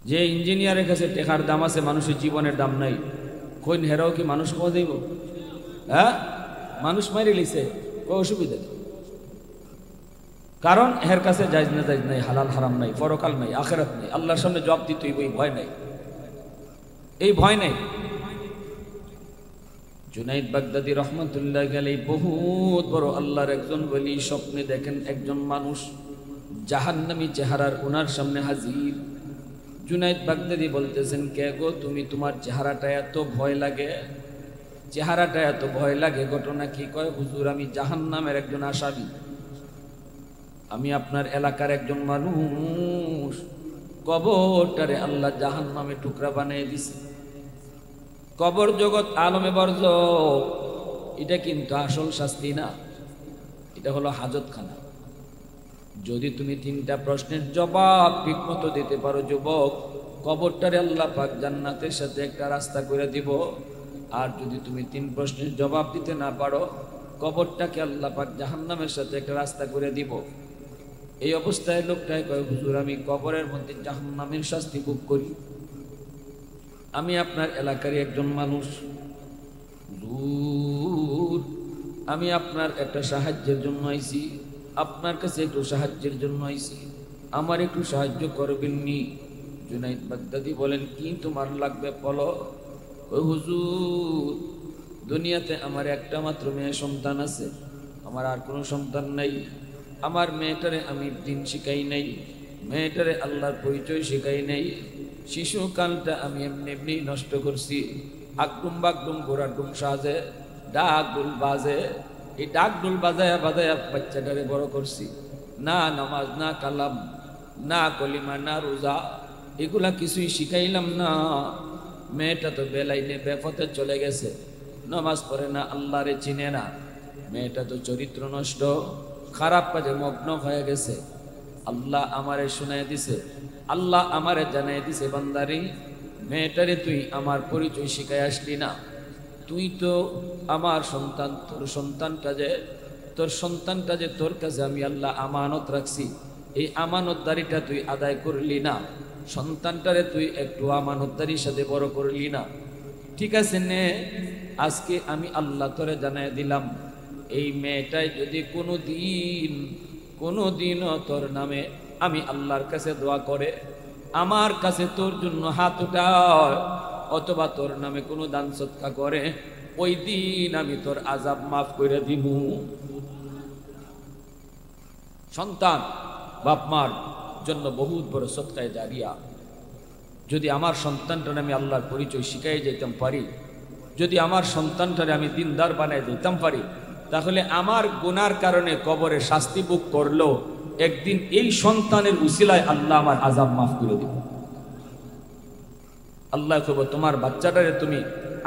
S1: যে ইঞ্জিনিয়ারের কাছে টেকার দাম আছে, মানুষের জীবনের দাম নাই, কইন হেরাও কি মানুষ খাওয়া যাইব? হ্যাঁ, মানুষ মারি লিছে, কোনো অসুবিধা নেই। কারণ এর কাছে জায়েজ না জায়েজ নাই, হালাল হারাম নাই, পরকাল নাই, আখিরাত নাই, আল্লাহর সামনে জবাব দিতে হইব, এই ভয় নাই, এই ভয় নাই। জুনাইদ বাগদাদি রহমতুল্লাহ আলাইহি বহুত বড় আল্লাহর একজন ওলি, স্বপ্নে দেখেন একজন মানুষ জাহান্নামী চেহারার ওনার সামনে হাজির। জুনাইদ বাগদাদি বলতেছেন, কে গো তুমি, তোমার চেহারাটা এত ভয় লাগে, চেহারাটা এত ভয় লাগে, ঘটনা কি? কয়, হুজুর আমি জাহান্নামের একজন আসামি, আমি আপনার এলাকার একজন মানুষ, কবরটারে আল্লাহ জাহান্নামে টুকরা বানিয়ে দিছে। কবর জগৎ আলমে বর্জ, এটা কিন্তু আসল শাস্তি না, এটা হলো হাজতখানা। যদি তুমি 3টা প্রশ্নের জবাব ঠিকমতো দিতে পারো যুবক, কবরটারে আল্লাহ পাক জান্নাতের সাথে একটা রাস্তা করে দিব। আর যদি তুমি 3 প্রশ্নের জবাব দিতে না পারো, কবরটাকে আল্লাহ পাক জাহান্নামের সাথে একটা রাস্তা করে দিব। এই অবস্থায় লোকটাই কয়, হুজুর আমি কবরের মধ্যে জাহান্নামের শাস্তি ভোগ করি, আমি আপনার এলাকারই একজন মানুষ, হুজুর আমি আপনার একটা সাহায্যের জন্য আইছি, আপনার কাছে একটু সাহায্যের জন্য আইছি, আমার একটু সাহায্য করবেননি? জুনাইদ বাগদাদি বলেন, কি তোমার লাগবে বলো? ও হুজুর দুনিয়াতে আমার একটা মাত্র মেয়ে সন্তান আছে, আমার আর কোনো সন্তান নাই, আমার মেয়েটারে আমি দিন শিখাই নাই, মেয়েটারে আল্লাহর পরিচয় শিখাই নাই, শিশুকালটা আমি এমনি এমনি নষ্ট করছি, আগডুম বাগডুম ঘোড়ার ডুম সাজে ডাক ডুল বাজে, এই ডাক ডুল বাজায়া বাজায়া বাচ্চাটারে বড় করছি, না নামাজ না কালাম না কলিমা না রোজা এগুলা কিছুই শিখাইলাম না, মেয়েটা তো বেলাইনে বেপথে চলে গেছে, নামাজ পড়ে না, আল্লাহরে চিনে না, মেয়েটা তো চরিত্র নষ্ট, খারাপ কাজে মগ্ন হয়ে গেছে। আল্লাহ আমারে শুনাই দিছে, আল্লাহ আমারে জানাই দিছে, বান্দারি মেয়েটারে তুই আমার পরিচয় শিখাই আসলি না, তুই তো আমার সন্তান, তোর সন্তানটা যে তোর কাছে আমি আল্লাহ আমানত রাখছি, এই আমানতদারিটা তুই আদায় করলি না, সন্তানটারে তুই একটু আমানতদারির সাথে বড় করলি না। ঠিক আছে নে, আজকে আমি আল্লাহ তোরে জানাই দিলাম, এই মেয়েটাই যদি কোনোদিনও তোর নামে আমি আল্লাহর কাছে দোয়া করে, আমার কাছে তোর জন্য হাত উঠায়, অথবা তোর নামে কোনো দান সদকা করে, ওই দিন আমি তোর আযাব মাফ করে দিব। সন্তান বাপ মার জন্য বহুত বড় সদকায়ে জারিয়া। যদি আমার সন্তানটারে আমি আল্লাহর পরিচয় শিখাই যেতাম পারি, যদি আমার সন্তানটারে আমি দিনদার বানাই দিতাম পারি, তাহলে আমার গুনার কারণে কবরে শাস্তি ভোগ করলো, একদিন এই সন্তানের উসিলায় আল্লাহ আমার আযাব মাফ করে দিব। আল্লাহ কইব, তোমার বাচ্চাটারে তুমি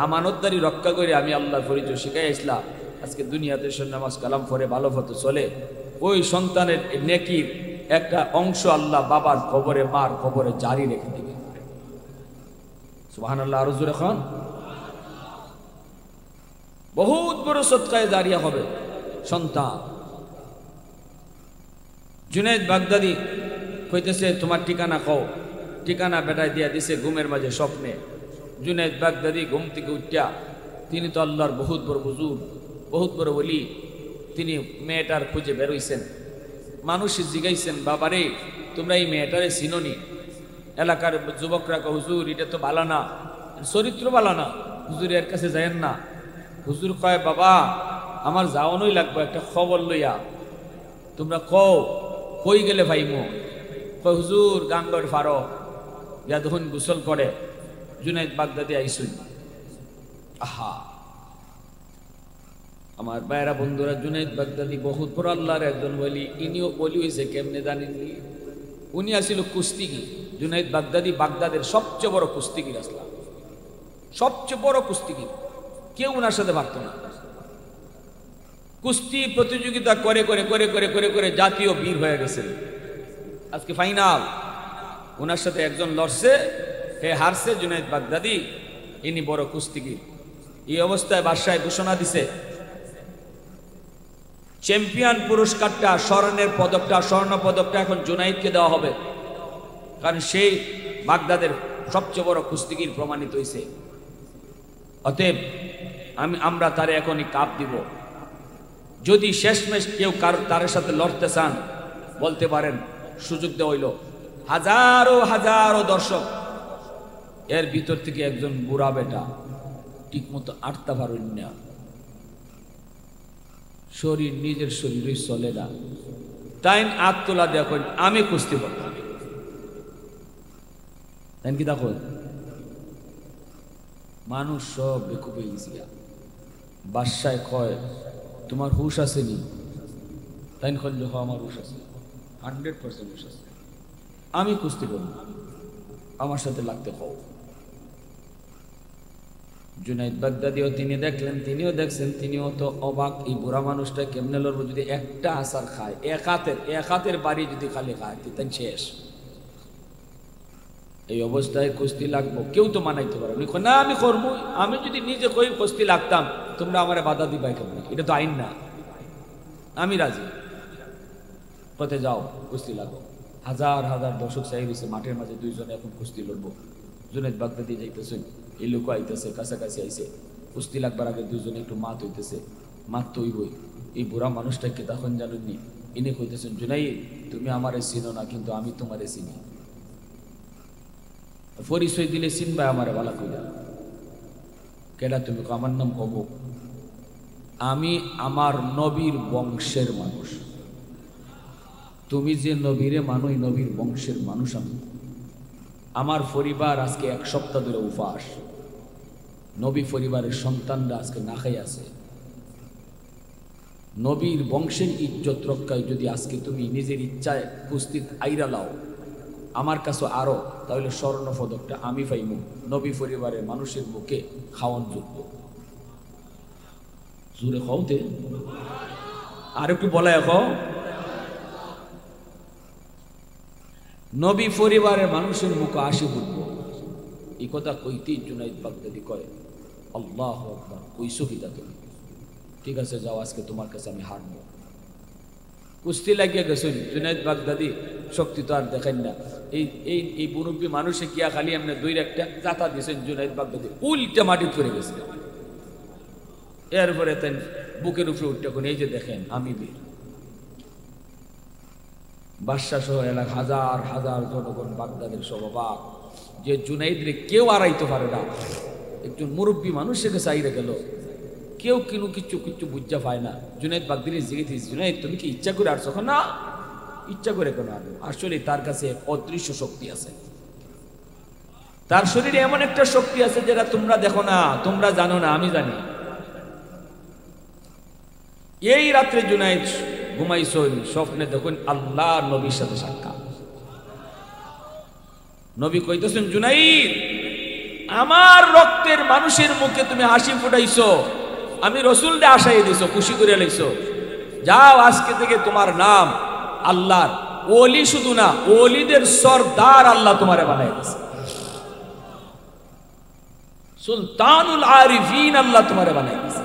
S1: আমানতদারি রক্ষা করে আমি আল্লাহর পরিচয় শিখাই আসলাম, আজকে দুনিয়াতে নামাজ কালাম পড়ে ভালো মতো চলে, ওই সন্তানের নেকির একটা অংশ আল্লাহ বাবার কবরে মার কবরে জারি রেখে দিবে। সুবহানাল্লাহ, আরো জোরে খান। বহুত বড় সদকায়ে জারিয়া হবে সন্তান। জুনাইদ বাগদাদি কইতেছে, তোমার ঠিকানা কও। ঠিকানা বেটায় দিয়া দিছে ঘুমের মাঝে স্বপ্নে। জুনাইদ বাগদাদি ঘুম থেকে উঠিয়া, তিনি তো আল্লাহর বহুত বড় বুজুর্গ, বহুত বড় ওলি, তিনি মেয়েটার খুঁজে বেরোইছেন। মানুষ জিগাইছেন, বাবারে তোমরা এই মেয়েটারে চিনোনি? এলাকার যুবকরা কয় হুজুর এটা তো ভালো না, চরিত্র ভালো না, হুজুর এর কাছে যায়েন না। হুজুর কয় বাবা আমার যাওয়ানোই লাগবে একটা খবর লইয়া, তোমরা কই গেলে ভাইমো? কয় হুজুর গাঙ্গর ফারো ইয়া তখন গোসল করে জুনাইদ বাগদাদি আইসুন। আহা আমার ভাইয়েরা বন্ধুরা, জুনাইদ বাগদাদি বহুত বড় আল্লাহর একজন ওলি। ইনিও ওলি হয়েছে কেমনে জানেননি? উনি আসিল কুস্তিগির। জুনাইদ বাগদাদি বাগদাদের সবচেয়ে বড় কুস্তিগির আসলাম, সবচেয়ে বড় কুস্তিগির, কেউ ওনার সাথে পারত না। কুস্তি প্রতিযোগিতা করে করে করে করে করে করে জাতীয় বীর হয়ে গেছেন। আজকে ফাইনাল ওনার সাথে একজন লড়ছে, হে হারছে জুনাইদ বাগদাদি, ইনি বড় কুস্তিগির। এই অবস্থায় বাদশাহ ঘোষণা দিছে চ্যাম্পিয়ন পুরস্কারটা, স্বর্ণের পদকটা, স্বর্ণ পদকটা এখন জুনাইদকে দেওয়া হবে, কারণ সেই বাগদাদের সবচেয়ে বড় কুস্তিগির প্রমাণিত হয়েছে। অতএব আমরা তারে এখনই কাপ দিব। যদি শেষমেশ কেউ তার সাথে লড়তে চান বলতে পারেন, সুযোগ দেওয়া হইল। হাজারো হাজারো দর্শক, এর ভিতর থেকে একজন বুড়া বেটা ঠিক মতো আটটা পারেন না, শরীর নিজের শরীরে চলে না, তাই আট তোলা দেখুন আমি কুস্তি করতাম। তাই কি দেখুন মানুষ সব বেকুবে গেছিয়া। বাদশায় কয় তোমার হুশ আসেনি? তাই কইল হ আমার হুশ আছে, 100% হুশ আছে, আমি কুস্তি করব, আমার সাথে লাগতে হও। জুনাইদ বাগদাদিও তিনি দেখলেন, তিনিও দেখছেন, তিনিও তো অবাক, এই বুড়া মানুষটা কেমনে লড়বো? যদি একটা আসার খায়, এক হাতের বাড়ি যদি খালি খায় তাই শেষ। এই অবস্থায় কুস্তি লাগবো, কেউ তো মানাইতে পারে না, আমি করবো। আমি যদি নিজে কই কুস্তি লাগতাম, তোমরা আমার বাধা দিবাই কেমন? এটা তো আইন না, আমি রাজি। পথে যাও কুস্তি লাগো। হাজার হাজার দর্শক চাই রয়েছে মাঠের মাঝে, দুইজনে এখন কুস্তি লড়বো। জুনাইদ বাগদাদি যাইতেছেন, এই লোক আইতেছে, কাছাকাছি আইছে, কুস্তি লাগবার আগে দুইজনে একটু মাত হইতেছে। মাত তো হইবই। এই বুড়া মানুষটাকে তখন জানেননি, ইনি কইতেছেন জুনাইদ তুমি আমারে চিনো না, কিন্তু আমি তোমারে চিনি। পরিচয় দিলে চিনবা আমারে বালা কইলা। কেডা তুমি? আমার নাম অমুক, আমি আমার নবীর বংশের মানুষ। তুমি যে নবীরে মানো, নবীর বংশের মানুষ আমি। আমার পরিবার আজকে 1 সপ্তাহ ধরে উপাস, নবী পরিবারের সন্তানরা আজকে না খাই আছে। নবীর বংশের ইজ্জত রক্ষায় যদি আজকে তুমি নিজের ইচ্ছায় কুস্তিত আইরা লাও আমার কাছে আরো, তাহলে স্বর্ণ পদকটা আমি পাইব, নবী পরিবারের মানুষের মুখে খাওয়ান যোগ্য। জোরে খাওতে আর একটু বলা এখন, নবী পরিবারের মানুষের মুখে আসি উঠবো। এই কথা কইতেই জুনাইদ বাগদাদি কয় আল্লাহু আকবার, কইছো কিতা তুমি? ঠিক আছে যাও, আজকে তোমার কাছে আমি হারবো। কুস্তি লাগিয়ে গেছেন জুনাইদ বাগদাদি, শক্তি তো আর দেখেন না। এই মুরব্বী মানুষে গিয়া খালি এমনি দুই একটা জাতা দিয়েছেন জুনাইদ বাগদাদি, উল্টা মাটি পড়ে গেছে। এরপরে তাই বুকের উপরে উঠতে কোন, এই যে দেখেন আমি বীর। বাদশা সহ এলাকা হাজার হাজার জনগণ বাগদাদের সবাক, যে জুনাইদরে কেউ আড়াইতে পারে না। একজন মুরব্বী মানুষের কাছে আইরে গেল, কেউ কিনু কিচ্ছু বুঝা পায় না। জুনাইদ বাগদাদি জিজ্ঞেস, জুনাইদ তুমি কি ইচ্ছা করে আসছো? না, ইচ্ছা করে কেন আসবো? আসলে তার কাছে এক অদৃশ্য শক্তি আছে, তার শরীরে এমন একটা শক্তি আছে যেটা তোমরা দেখো না, তোমরা জানো না, আমি জানি। এই রাত্রে জুনাইদ ঘুমাইছেন, স্বপ্নে দেখুন আল্লাহ নবীর সাথে সাক্ষাৎ। নবী কইতেছেন জুনাইদ আমার রক্তের মানুষের মুখে তুমি হাসি ফুটাইছো, আমি রসুলকে আশাই দিছো, খুশি করে লাইছো। যাও আজকে থেকে তোমার নাম আল্লাহর ওলি, শুধু না ওলিদের সরদার আল্লাহ তোমারে বানাই দিয়েছে, সুলতানুল আরিফিন আল্লাহ তোমারে বানাই দিয়েছে।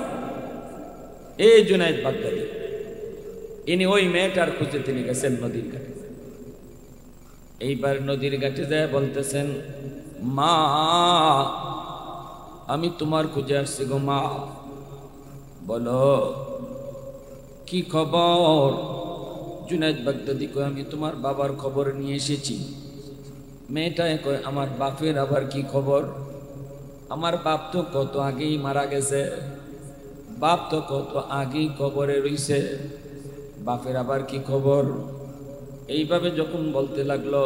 S1: এই জুনাইদ বাগদাদি ইনি ওই মেয়েটার খুঁজে তিনি গেছেন নদীর ঘাটে। এইবার নদীর ঘাটে যায় বলতেছেন মা আমি তোমার খুঁজে আসছি গো মা, বলো কি খবর? জুনাইদ বাগদাদি কয় আমি তোমার বাবার খবর নিয়ে এসেছি। মেয়েটায় কয় আমার বাপের আবার কি খবর? আমার বাপ তো কত আগেই মারা গেছে, বাপ তো কত আগেই কবরে রইছে, বাপের আবার কি খবর? এইভাবে যখন বলতে লাগলো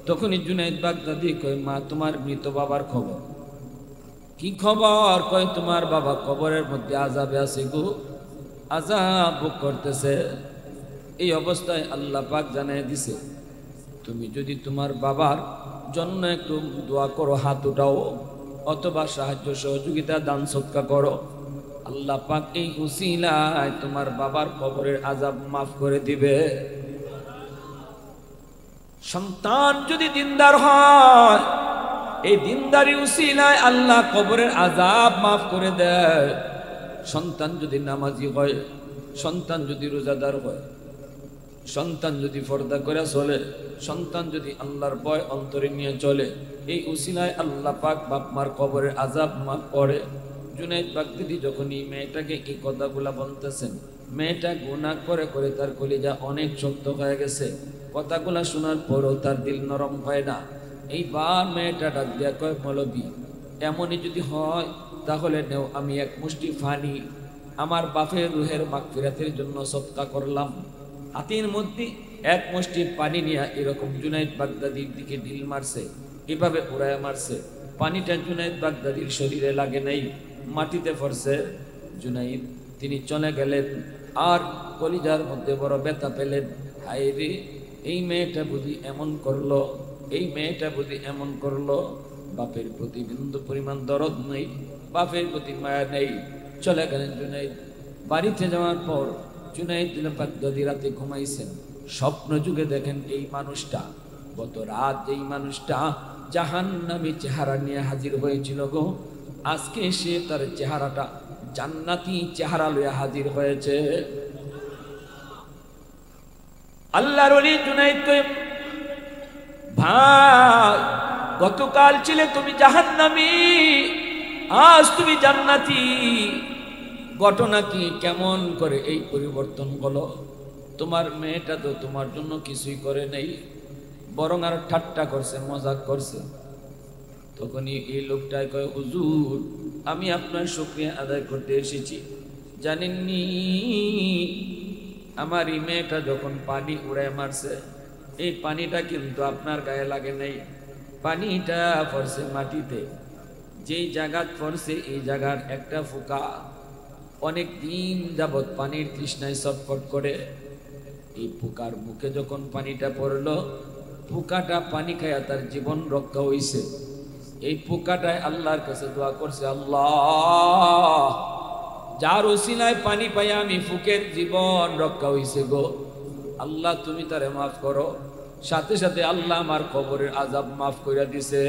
S1: তখনই জুনাইদ বাগদাদি কয় মা তোমার মৃত বাবার খবর কি খবর? কয় তোমার বাবা কবরের মধ্যে আযাবে আছে গো, আযাব ভোগ করতেছে। এই অবস্থায় আল্লাহ পাক জানাই দিছে তুমি যদি তোমার বাবার জন্য একটু দোয়া করো, হাত উঠাও অথবা সাহায্য সহযোগিতা দান সদকা করো, আল্লাহ পাক এই উসিলায় তোমার বাবার কবরের আযাব মাফ করে দিবে। সন্তান যদি দিনদার হয়, এই দিনদারি উসিলায় আল্লাহ কবরের আযাব মাফ করে দেয়। সন্তান যদি নামাজি হয়, সন্তান যদি রোজাদার হয়, সন্তান যদি পর্দা করে চলে, সন্তান যদি আল্লাহর ভয় অন্তরে নিয়ে চলে, এই উসিলায় আল্লাহ পাক বাপ মার কবরের আযাব মাফ করে। জুনাইদ বাগদাদি যখন এই মেয়েটাকে এই কথাগুলা বলতেছেন, মেয়েটা গুনাহ করে করে তার কলিজা অনেক শক্ত হয়ে গেছে। কথাগুলা শোনার পরও তার দিল নরম হয় না। এইবার মেয়েটা ডাক দিয়া কয় মৌলবী, এমনই যদি হয় তাহলে নেও আমি এক মুষ্টি পানি আমার বাপের রুহের মাগফিরাতের জন্য সদকা করলাম। হাতের মধ্যে এক মুষ্টি পানি নিয়ে এরকম জুনাইদ বাগদাদির দিকে ঢিল মারছে, এভাবে উড়ায় মারছে। পানিটা জুনাইদ বাগদাদির শরীরে লাগে নাই, মাটিতে পড়ছে। জুনাইদ তিনি চলে গেলেন আর কলিজার মধ্যে বড় ব্যথা পেলেন। হায় রে, এই মেয়েটা বুঝি এমন করলো, এই মেয়েটা বুঝি এমন করলো। বাপের প্রতি বিন্দু পরিমাণ দরদ নেই, বাপের প্রতি মায়া নেই। চলে গেলেন জুনাইদ। বাড়িতে যাওয়ার পর জুনাইদ বাগদাদি রাতে ঘুমাইছেন, স্বপ্ন যুগে দেখেন এই মানুষটা গত রাত এই মানুষটা জাহান্নামী চেহারা নিয়ে হাজির হয়েছিল গো, আজকে সে তার চেহারাটা জান্নাতি চেহারা লইয়া হাজির হয়েছে। আল্লাহর ওলি জুনাইদ কই ভাই, গতকাল ছিলে তুমি জাহান্নামী, আজ তুমি জান্নাতি। ঘটনা কি, কেমন করে এই পরিবর্তন হলো? তোমার মেয়েটা তো তোমার জন্য কিছুই করে নেই, বরং আর ঠাট্টা করছে, মজাক করছে। তখনই এই লোকটাই কয় হুজুর, আমি আপনার শুকরিয়া আদায় করতে এসেছি। জানেননি আমার এই মেয়েটা যখন পানি উড়ায় মারছে, এই পানিটা কিন্তু আপনার গায়ে লাগে নাই, পানিটা পড়ছে মাটিতে। যেই জায়গা পড়ছে এই জায়গার একটা ফোঁকা অনেক দিন যাবৎ পানির তৃষ্ণায় ছটফট করে। এই পোকার মুখে যখন পানিটা পড়লো, পোকাটা পানি খায়া তার জীবন রক্ষা হইছে। এই পোকাটায় আল্লাহর কাছে দোয়া করছে, আল্লাহ যার ওসিলায় পানি পাইয়া আমি ফুকের জীবন রক্ষা হইছে গো, আল্লাহ তুমি তারে মাফ করো। সাথে সাথে আল্লাহ আমার কবরের আযাব মাফ করে দিছে।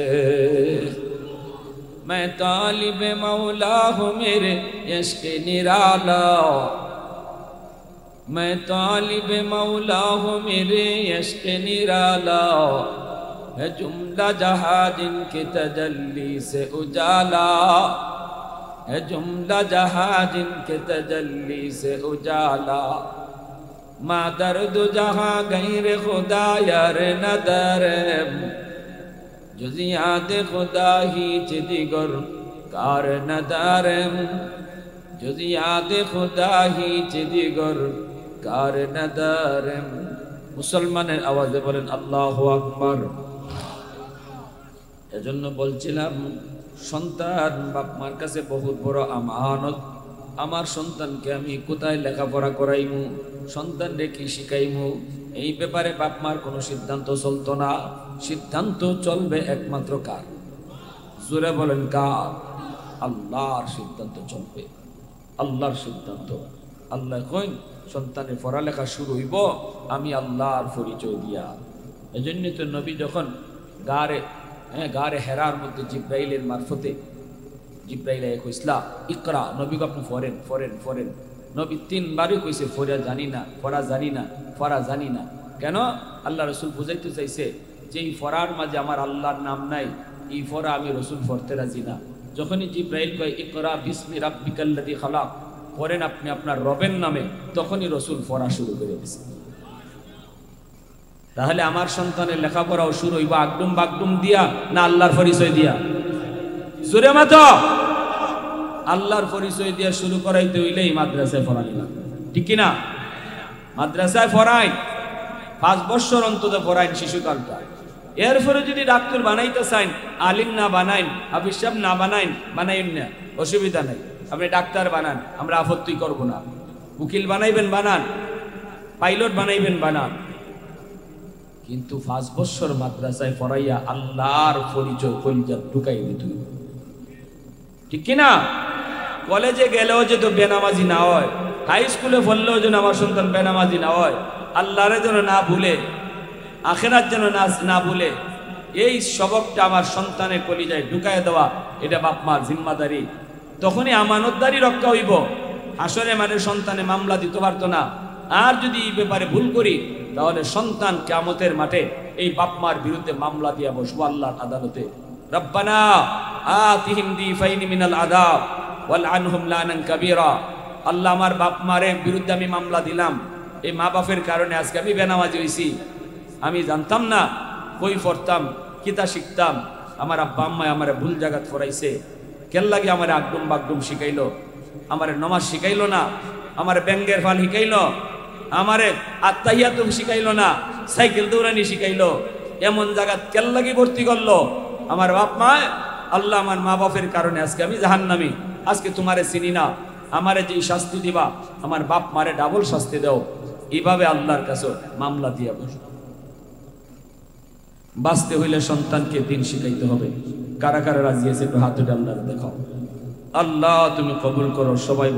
S1: मैं तालिब मौला हूँ मेरे इश्क निराला, मैं तालिब मौला हूँ मेरे इश्क निराला, है जुमला जहाँ जिनके तजल्ली से उजाला, है जुमला जहाँ जिनके तजल्ली से उजाला, मा दर्द जहाँ गैर खुदा यार नदर, जुज़ियात खुदा ही दिगर कार नदारम, जुज़ियात खुदा ही दिगर कार नदारम। মুসলমানের আওয়াজে বলেন আল্লাহু আকবার। এজন্য বলছিলাম সন্তান বাপ মার কাছে বহুত বড় আমানত। আমার সন্তানকে আমি কোথায় লেখাপড়া করাইমু, সন্তানরে কি শিখাইমু, এই ব্যাপারে বাপ মার কোনো সিদ্ধান্ত চলতো না। সিদ্ধান্ত চলবে একমাত্র কার? জোরে বলেন কার? আল্লাহর সিদ্ধান্ত চলবে, আল্লাহর সিদ্ধান্ত। আল্লাহ কইন সন্তানের পড়ালেখা শুরু হইব আমি আল্লাহর পরিচয় দিয়া। এজন্য তো নবী যখন গারে হেরার মধ্যে জিব্রাইলের মারফতে জিব্রাইল কইসলা ইকরা, নবী আপনি ফরেন ফরেন ফরেন। নবী 3 বারই কইছে ফরা জানি না, ফরা জানি না, ফরা জানি না। কেন? আল্লাহ রসুল বুঝাইতে চাইছে যে এই ফরার মাঝে আমার আল্লাহর নাম নাই, এই ফরা আমি রসুল পড়তে রাজি না। যখনই জিব্রাইল কয় ইকরা বিসমি রাব্বিকাল্লাযী খালাক, পড়েন আপনি আপনার রবের নামে, তখনই রসুল ফরা শুরু করে দিয়েছে। তাহলে আমার সন্তানের লেখাপড়াও শুরু হইব আগডুম বাগডুম দিয়া না আল্লাহর পরিচয় দিয়া? জোরে মাতো। আল্লাহর পরিচয় দিয়া শুরু করাইতে হইলেই মাদ্রাসায় পড়ানি না, ঠিক কিনা? মাদ্রাসায় পড়াই 5 বছর অন্তত পড়াইন শিশুকালটা। এরপরে যদি ডাক্তার বানাইতে চাইন, আলিম না বানাইন, হাফিজ সাহেব না বানাইন, বানাইন না, অসুবিধা নাই। আপনি ডাক্তার বানান, আমরা আপত্তি করব না। উকিল বানাইবেন বানান, পাইলট বানাইবেন বানান, কিন্তু 5 বছর মাদ্রাসায় পড়াইয়া আল্লাহর পরিচয় কলিজা ঢুকাই দিতে, ঠিক কিনা? কলেজে গেলেও যে তো বেনামাজি না হয়, হাই স্কুলে পড়লেও যেন আমার সন্তান বেনামাজি না হয়, আল্লাহরে যেন না ভুলে, আখেরাত যেন না ভুলে, এই সবকটা আমার সন্তানের কলিজায় ঢুকাই দেওয়া, এটা বাপ মার জিম্মাদারি। তখনই আমানতদারি রক্ষা হইব। আসরে মানে সন্তানে মামলা দিতে পারতো না। আর যদি এই ব্যাপারে ভুল করি, তাহলে সন্তান কিয়ামতের মাঠে এই বাপ মার বিরুদ্ধে মামলা দিয়া বসবো আল্লাহর আদালতে। রব্বানা আতিহিম দিফাইনি মিনাল আযাব ওয়াল আনহুম লানান কাবীরা। আল্লাহ, আমার বাপ মারের বিরুদ্ধে আমি মামলা দিলাম, এই মা বাপের কারণে আজকে আমি বেনামাজি হইছি। আমি জানতাম না, কই পড়তাম, কিতা শিখতাম, আমার আব্বা আম্মায় আমার ভুল জায়গা ফরাইছে। কেন লাগে আমার আগডুম বাগডুম শিখাইলো, আমার নমাজ শিখাইলো না, আমার ব্যাঙ্গের ফাল শিখাইলো, আমারে আত্তাহিয়াত শিখাইলো না, সাইকেল দৌড়ানি শিখাইলো। এমন জায়গা কেন লাগে ভর্তি করলো আমার বাপ মা? আল্লাহ, আমার মা বাপের কারণে আজকে আমি জাহান্নামী। আজকে তোমারে চিনি না, আমারে যেই শাস্তি দিবা, আমার বাপ মারে ডাবল শাস্তি দাও। এইভাবে আল্লাহর কাছে মামলা দিয়া বসো। বাঁচতে হইলে সন্তানকে দিন শিখাইতে হবে। কারা কারা রাজি আছে একটু হাত উঠে আল্লাহর দেখাও। আল্লাহ তুমি কবুল করো সবাই।